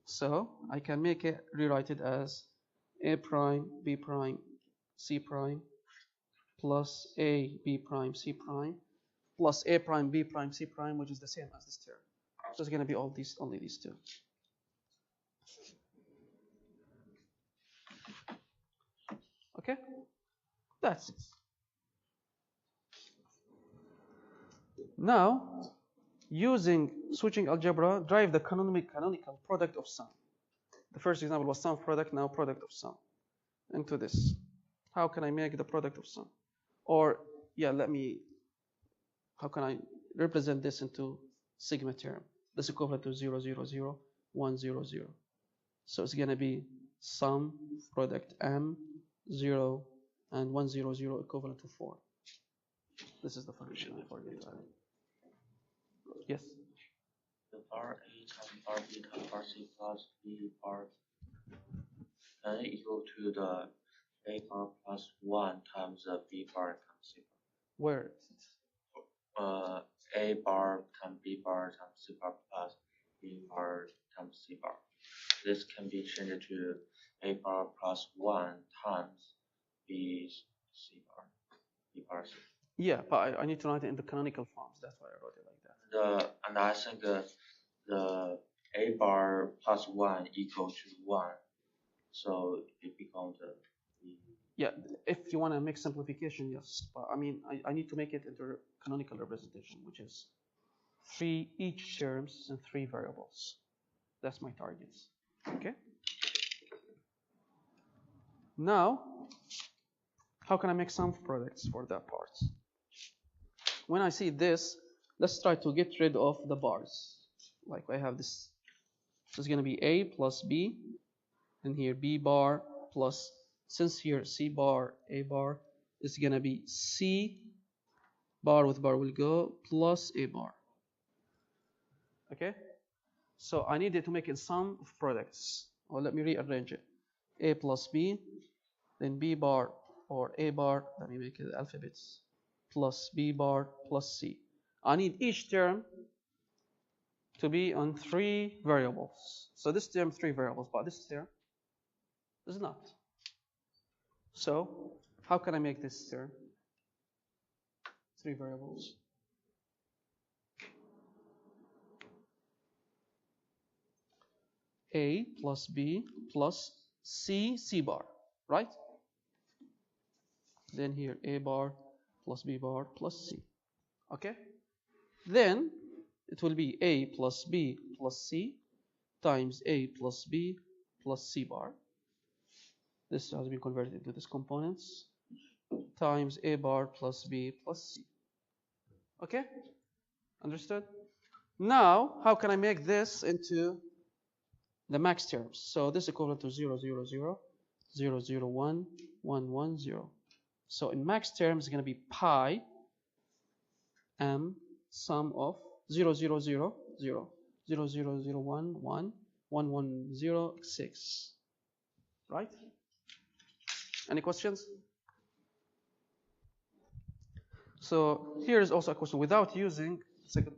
So I can make it, rewrite it as A prime, B prime, C prime, plus A, B prime, C prime, plus A prime, B prime, C prime, which is the same as this term. So it's going to be all these, only these two. Okay? That's it. Now, using switching algebra, drive the canonical product of sum. The first example was sum product, now product of sum. Into this. How can I make the product of sum? Or, yeah, how can I represent this into sigma term? This is equivalent to 0, 0, 0, 1, 0, 0. So it's going to be sum product m 0 and 1, 0, 0 equivalent to 4. This is the function I forget. Yes? The bar A times bar B times bar C plus B bar can equal to the A bar plus 1 times the B bar times C bar. Where is it? A bar times B bar times C bar plus B bar times C bar. This can be changed to A bar plus 1 times B C bar. B bar C. Yeah, but I need to write it in the canonical forms. That's why I wrote it like that. And I think the A bar plus 1 equal to 1. So it becomes the yeah, if you want to make simplification, yes. But I mean, I need to make it into canonical representation, which is each terms and 3 variables. That's my targets. Okay. Now, how can I make sum products for that part? When I see this, let's try to get rid of the bars. Like I have this. So it's going to be A plus B, and here B bar plus, since here C bar, A bar, is going to be C bar with bar will go plus A bar. Okay? So I needed to make a sum of products. Or let me rearrange it. A plus B, then B bar or A bar, let me make it alphabets, plus B bar plus C. I need each term to be on 3 variables. So this term 3 variables, but this term is not. So how can I make this term 3 variables? A plus B plus C, C bar, right? Then here A bar plus B bar plus C. Okay? Then it will be A plus B plus C times A plus B plus C bar. This has been converted into these components times A bar plus B plus C. Okay? Understood? Now, how can I make this into the max terms? So this is equivalent to 0, 0, 0, 0, 0, 1, 1, 1, 0. So in max terms, it's going to be pi m sum of 0, 0, 0, 0, 0, 0, 0, 1, 1, 1, 1, 0, 6. Right? Any questions? So here is also a question without using second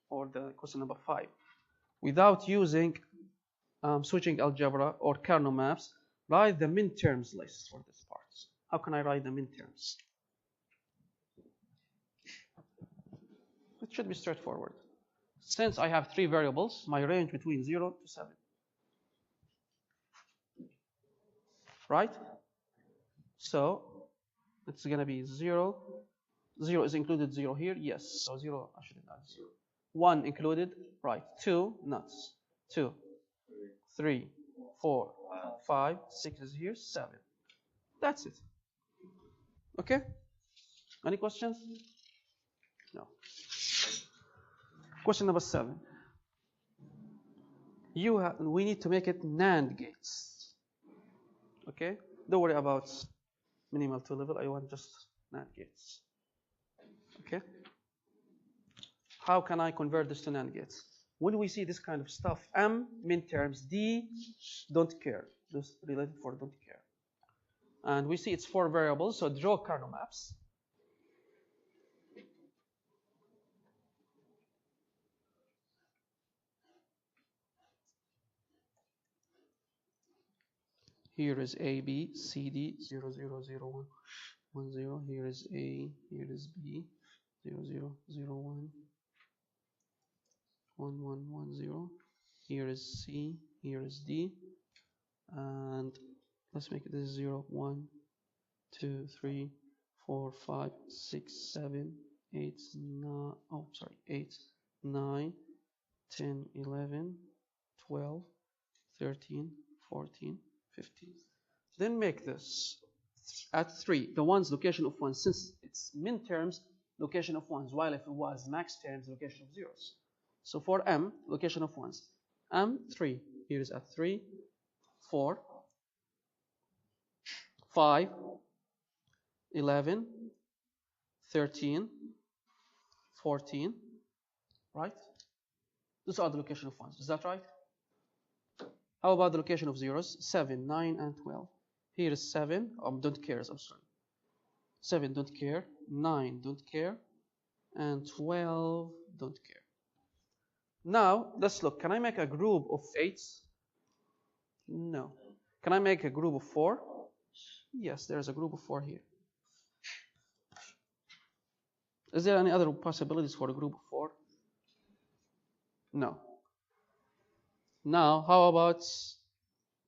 or the question number 5. Without using switching algebra or kernel maps, write the min terms list for this part. How can I write the min terms? It should be straightforward. Since I have 3 variables, my range between 0 to 7. Right? So it's going to be 0. 0 is included 0 here? Yes. So 0, I shouldn't add 0. 1 included? Right. 2, nuts. 2, 3, 4, 5, 6 is here, 7. That's it. Okay? Any questions? No. Question number 7. We need to make it NAND gates. Okay? Don't worry about minimal 2 level. I want just NAND gates. Okay? How can I convert this to NAND gates? When we see this kind of stuff, M, min terms, D, don't care. This related for don't care. And we see it's 4 variables, so draw kernel maps. Here is A, B, C, D, 0, 0, 0, 1, 1, 0. Here is A, here is B, 0, 0, 0, 1, 1, 1, 1, 0. Here is C, here is D. And let's make this 0, 1, 2, 3, 4, 5, 6, 7, 8, 9, 8, 9, 10, 11, 12, 13, 14, 15. Then make this at 3, the ones location of 1, since it's min terms, location of 1s, while if it was max terms, location of 0s. So for M, location of 1s. M, 3. Here is at 3, 4, 5, 11, 13, 14, right? Those are the location of 1s. Is that right? How about the location of 0s? 7, 9, and 12. Here is 7. Don't care. I'm sorry. 7, don't care. 9, don't care. And 12, don't care. Now, let's look. Can I make a group of 8s? No. Can I make a group of 4? Yes, there's a group of 4 here. Is there any other possibilities for a group of 4? No. Now, how about,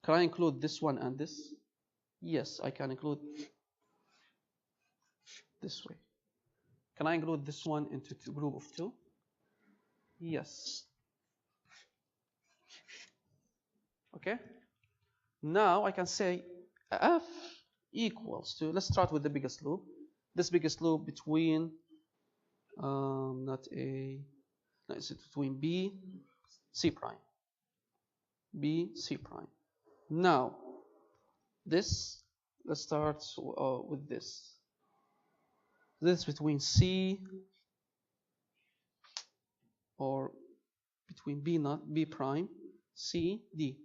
can I include this one and this? Yes, I can include this way. Can I include this one into a group of 2? Yes. Okay. Now I can say F equals to, let's start with the biggest loop. This biggest loop between, it's between B, C prime. B, C prime. Now, this, let's start with this. This between C, or between B not B prime, C, D,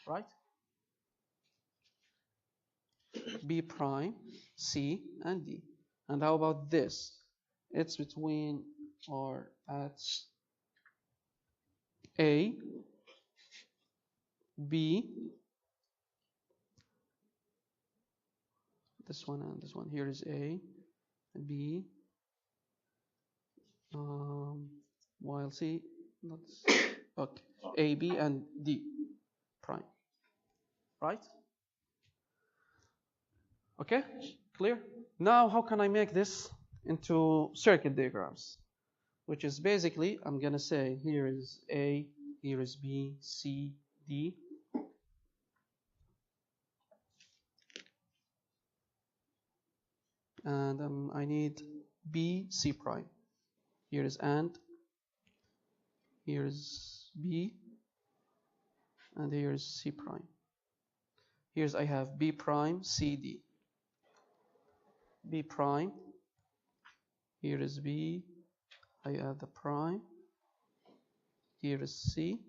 right? B prime, C, and D. And how about this? It's between or at A, B, this one and this one. Here is A, B, while C, not okay, A, B, and D prime, right? Okay, clear? Now, how can I make this into circuit diagrams? Which is basically, I'm gonna say here is A, here is B, C, D. And I need B, C prime. Here is AND. Here is B. And here is C prime. Here's I have B prime, C, D. B prime. Here is B. I add the prime. Here is C.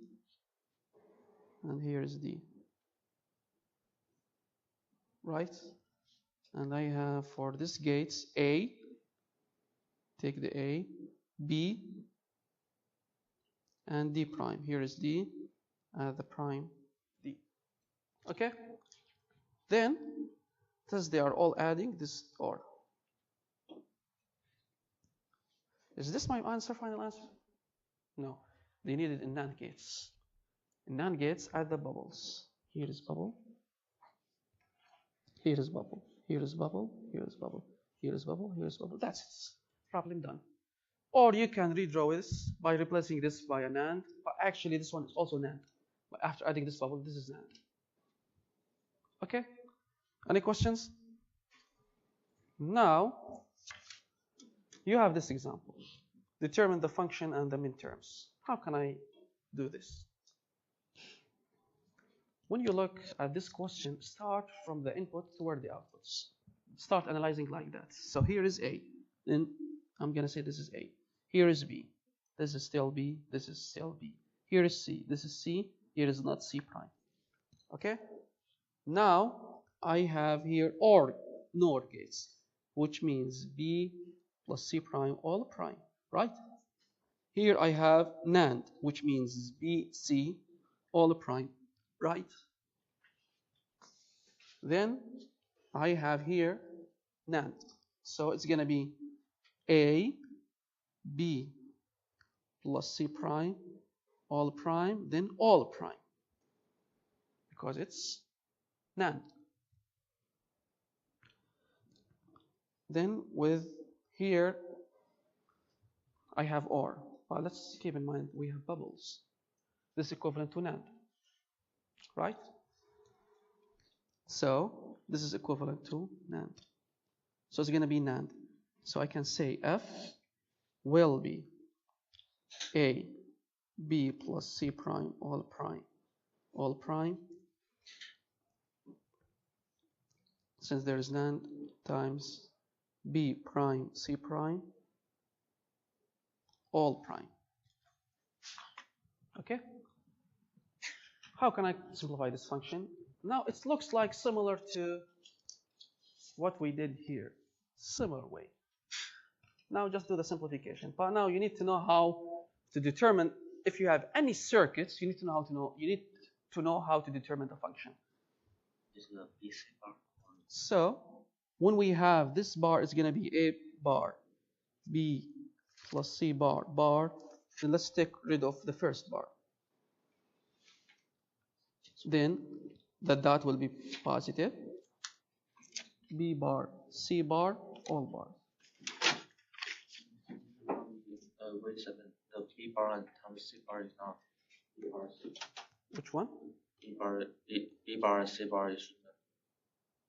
And here is D. Right? And I have for this gates A. Take the A. B. And D prime. Here is D. Add the prime D. Okay? Then, since they are all adding this OR. Is this my answer, final answer? No. They need it in NAND gates. In NAND gates, add the bubbles. Here is bubble. Here is bubble. Here is bubble. Here is bubble. Here is bubble. Here is bubble. That's it. Problem done. Or you can redraw this by replacing this by a NAND. But actually, this one is also NAND. But after adding this bubble, this is NAND. Okay? Any questions? Now, you have this example. Determine the function and the midterms. How can I do this? When you look at this question, start from the input toward the outputs. Start analyzing like that. So here is A. Then I'm going to say this is A. Here is B. This is still B. This is still B. Here is C. This is C. Here is not C prime. Okay? Now, I have here OR, NOR gates, which means B plus C prime all prime, right? Here I have NAND, which means B, C, all prime, right? Then I have here NAND. So it's going to be A, B plus C prime, all prime, then all prime, because it's NAND. Then with here, I have OR. But let's keep in mind we have bubbles. This is equivalent to NAND, right? So this is equivalent to NAND. So it's going to be NAND. So I can say F will be A, B plus C prime, all prime. Since there is NAND times B prime, C prime, all prime. Okay? How can I simplify this function? Now it looks like similar to what we did here. Similar way. Now just do the simplification. But now you need to know how to determine, if you have any circuits, you need to know how to determine the function. Is the BC bar? So when we have this bar is going to be A bar, B plus C bar, then let's take rid of the first bar. Then the dot will be positive. B bar, C bar, all bars. Wait a second. The B bar and times C bar is not B bar C. Which one? B bar and C bar is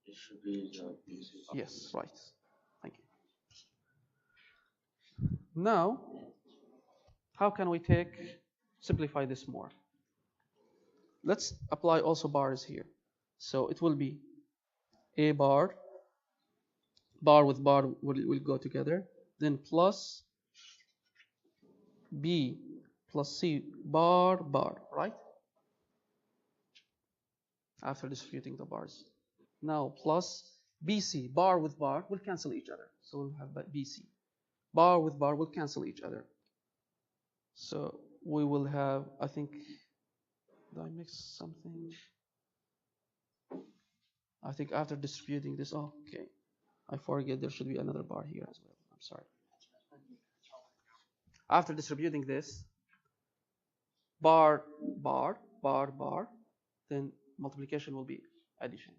it should be the BC bar. Yes, right. Thank you. Now, how can we simplify this more? Let's apply also bars here. So it will be A bar with bar will go together, then plus B plus C bar, right? After distributing the bars. Now plus BC, bar with bar will cancel each other. So we'll have BC. Bar with bar will cancel each other. So we will have, I think, did I mix something? I think after distributing this, okay. I forget there should be another bar here as well. I'm sorry. After distributing this, bar, then multiplication will be addition.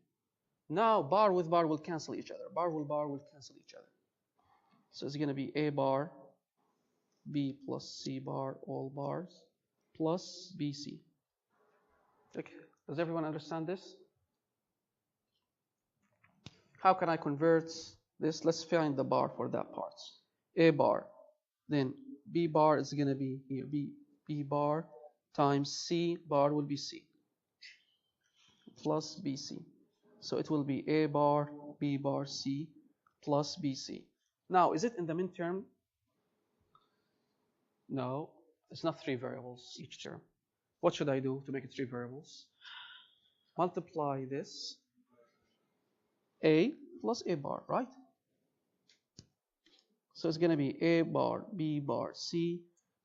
Now bar with bar will cancel each other. Bar with bar will cancel each other. So it's going to be A bar, B plus C bar, all bars, plus BC. Okay. Does everyone understand this? How can I convert this? Let's find the bar for that part. A bar, then B bar is going to be here, B bar times C bar will be C, plus BC. So it will be A bar, B bar, C, plus BC. Now, is it in the midterm? No, it's not 3 variables each term. What should I do to make it 3 variables? Multiply this A plus A bar, right? So it's going to be A bar, B bar, C,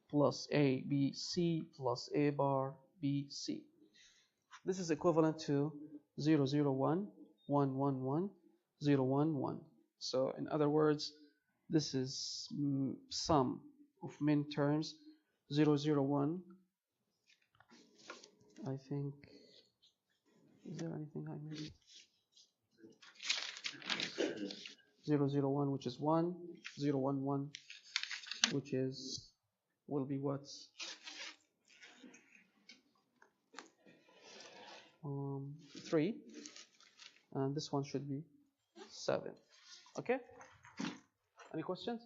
plus A, B, C, plus A bar, B, C. This is equivalent to 0, 0, 1, 1, 1, 1, 0, 1, 1. So in other words, this is sum of min terms 0, 0, 1. I think, is there anything I missed? 0, 0, 1, which is 1, 0, 1, 1, which will be what? 3, and this one should be 7. Okay? Any questions?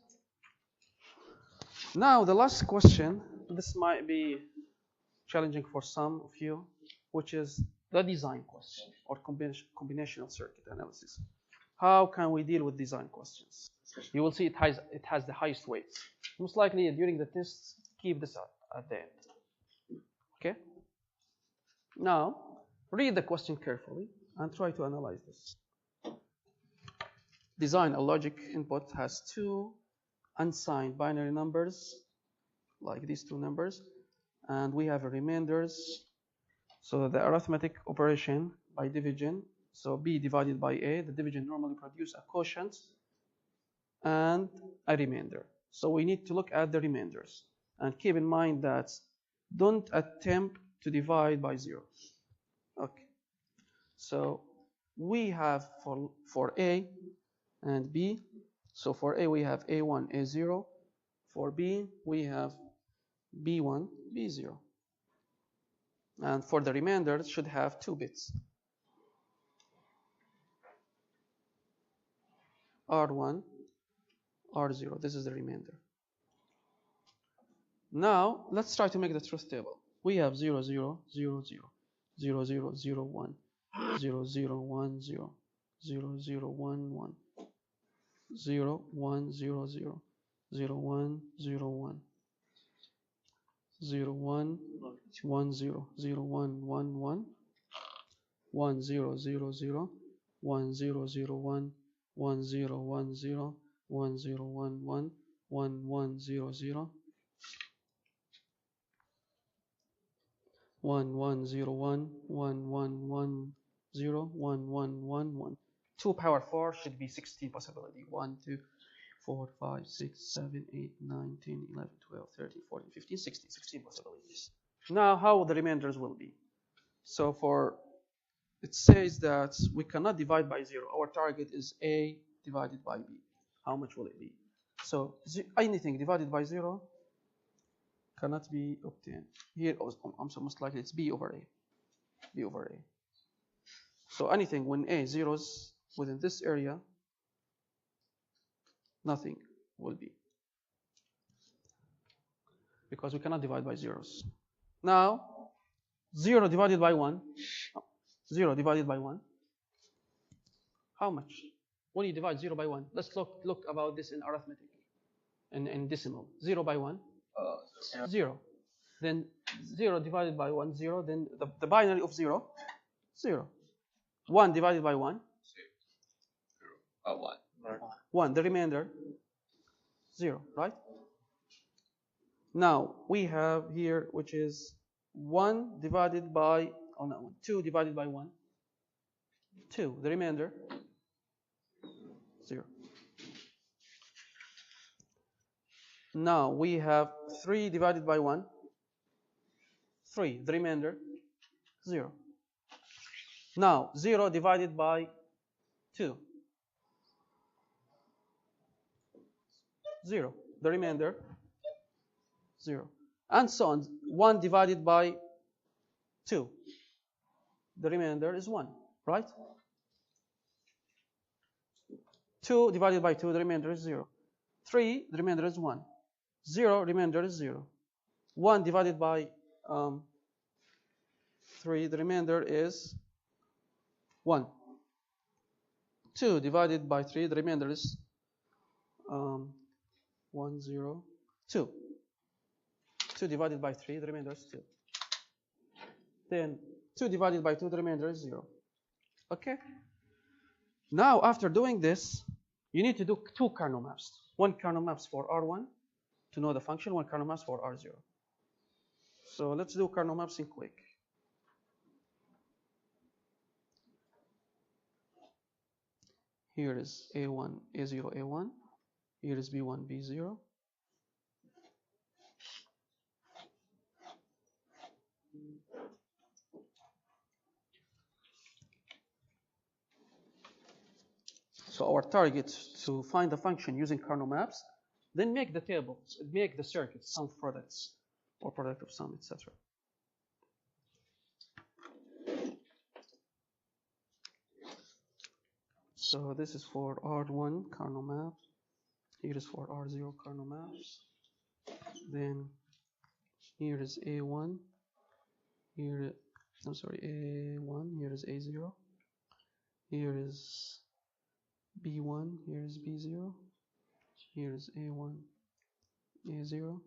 Now the last question, this might be challenging for some of you, which is the design question or combinational circuit analysis. How can we deal with design questions? You will see it has the highest weights. Most likely during the tests, keep this at the end. Okay? Now, read the question carefully and try to analyze this. Design a logic input has two unsigned binary numbers, like these two numbers, and we have remainders. So the arithmetic operation by division, so B divided by A, the division normally produces a quotient and a remainder. So we need to look at the remainders and keep in mind that don't attempt to divide by 0. Okay. So we have for A and B. So for A we have A1, A0. For B we have B1, B0. And for the remainder it should have 2 bits. R1, R0. This is the remainder. Now let's try to make the truth table. We have 0, 0, 0, 0, 0, 0, 0, 1, 0, 0, 1, 0, 0, 0, 1, 1, 0, 1, 0, 0, 0, 1, 0, 1, 0, 1, 1, 0, 0, 1, 1, 1, 1, 0, 0, 0, 1, 0, 0, 1, 1, 0, 1, 0, 1, 0, 1, 1, 1, 1, 0, 0, 1, 1, 0, 1, 1, 1, 1, 0, 1, 1, 1, 1. 2 power 4 should be 16 possibility. 1, 2, 4, 5, 6, 7, 8, 9, 10, 11, 12, 13, 14, 15, 16. 16 possibilities. Now, how the remainders will be? So it says that we cannot divide by 0. Our target is A divided by B. How much will it be? So anything divided by 0 cannot be obtained. Here, so most likely it's B over A. B over A. So anything when A zeros within this area, nothing will be. Because we cannot divide by zeros. Now, 0 divided by 1. 0 divided by 1. How much? When you divide 0 by 1, let's look about this in arithmetic, in decimal. 0 by 1, 0. Then 0 divided by 1, 0. Then the binary of 0, 0. 1 divided by 1, 1. 1. The remainder, 0, right? Now, we have here, which is 1 divided by, 2 divided by 1, 2. The remainder, 0. Now, we have 3 divided by 1, 3. The remainder, 0. Now, 0 divided by 2, 0. The remainder, 0. And so on. 1 divided by 2. The remainder is 1, right? 2 divided by 2, the remainder is 0. 3, the remainder is 1. 0, remainder is 0. 1 divided by 3, the remainder is 1. 2 divided by 3, the remainder is 1, 0, 2. 2 divided by 3, the remainder is 2. Then 2 divided by 2, the remainder is 0. Okay? Now, after doing this, you need to do 2 kernel maps. 1 kernel maps for R1 to know the function, 1 kernel maps for R0. So let's do kernel maps in quick. Here is A1, A0, A1. Here is B1, B0. So our target to find the function using kernel maps, then make the tables, make the circuits, sum of products, or product of sum, etc. So this is for R1 kernel map. Here is for R0 kernel map. Then here is A1. Here, I'm sorry, A1. Here is A0. Here is B1. Here is B0. Here is A1, A0,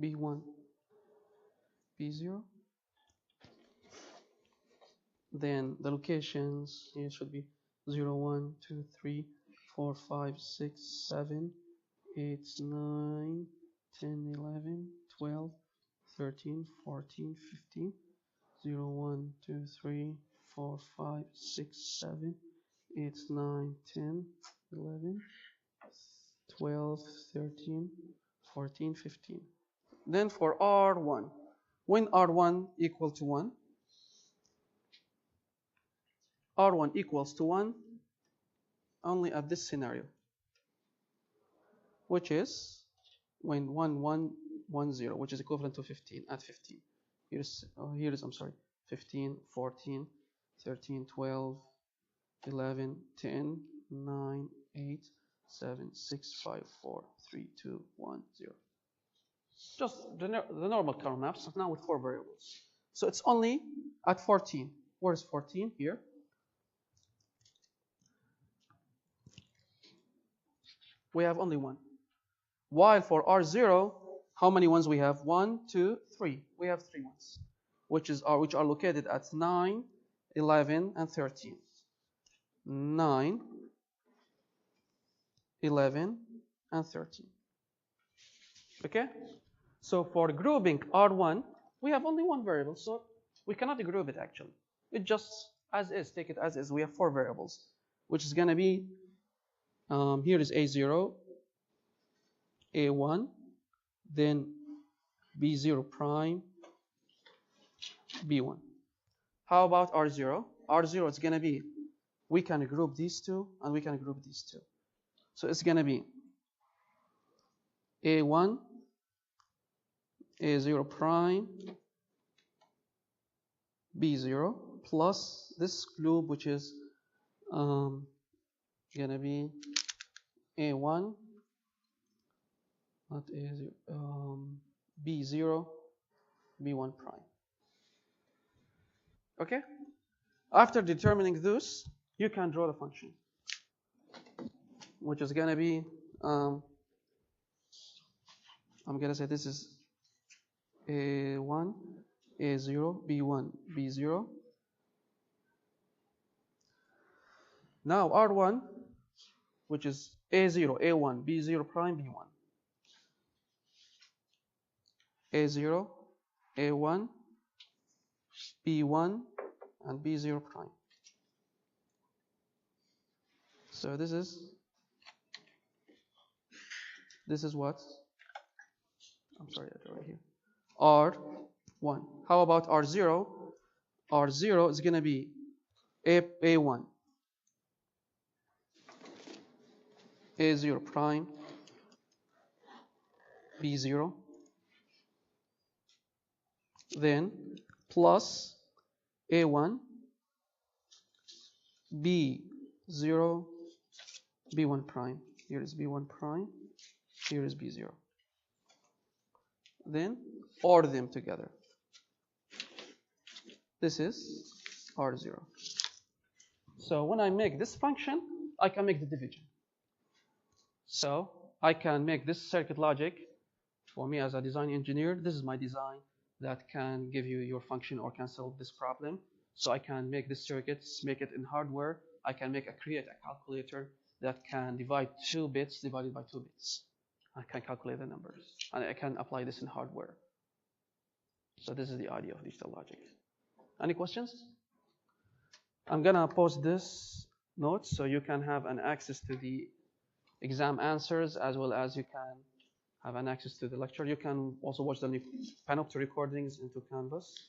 B1, B0. Then the locations here should be 0, 1, 2, 3, 4, 5, 6, 7, 8, 9, 10, 11, 12, 13, 14, 15. 0, 1, 2, 3, 4, 5, 6, 7, 8, 9, 10, 11, 12, 13, 14, 15. Then for R1, when R1 equal to 1, R1 equals to 1 only at this scenario, which is when 1, 1, 1, 0, which is equivalent to 15 at 15. Here is, I'm sorry, 15, 14, 13, 12, 11, 10, 9, 8, 7, 6, 5, 4, 3, 2, 1, 0. Just the normal kernel maps, but now with 4 variables. So it's only at 14. Where is 14? Here. We have only 1. While for R0, how many ones we have? 1, 2, 3. We have 3 ones, which are located at 9, 11, and 13. 9, 11, and 13. Okay? So for grouping R1, we have only 1 variable, so we cannot group it actually. It just as is, take it as is. We have 4 variables, which is going to be, here is A0, A1, then B0 prime, B1. How about R0? R0 is going to be, we can group these two and we can group these two. So it's going to be A1, A0 prime, B0 plus this group, which is going to be A1, not A0, B0, B1 prime. Okay? After determining this, you can draw the function, which is going to be, I'm going to say this is A1, A0, B1, B0. Now R1, which is A0, A1, B0 prime, B1. A0, A1, B1, and B0 prime. So this is what? I'm sorry, I draw it here. R1. How about R0? R0 is going to be A1, A0 prime, B0, then plus A1, B0, B1 prime. Here is B1 prime, here is B0. Then order them together. This is R0. So when I make this function, I can make the division. So I can make this circuit logic. For me as a design engineer, this is my design that can give you your function or can solve this problem. So I can make this circuit, make it in hardware. I can create a calculator that can divide 2 bits divided by 2 bits. I can calculate the numbers, and I can apply this in hardware. So this is the idea of digital logic. Any questions? I'm gonna post this note so you can have an access to the exam answers, as well as you can have an access to the lecture. You can also watch the Panopto recordings into Canvas.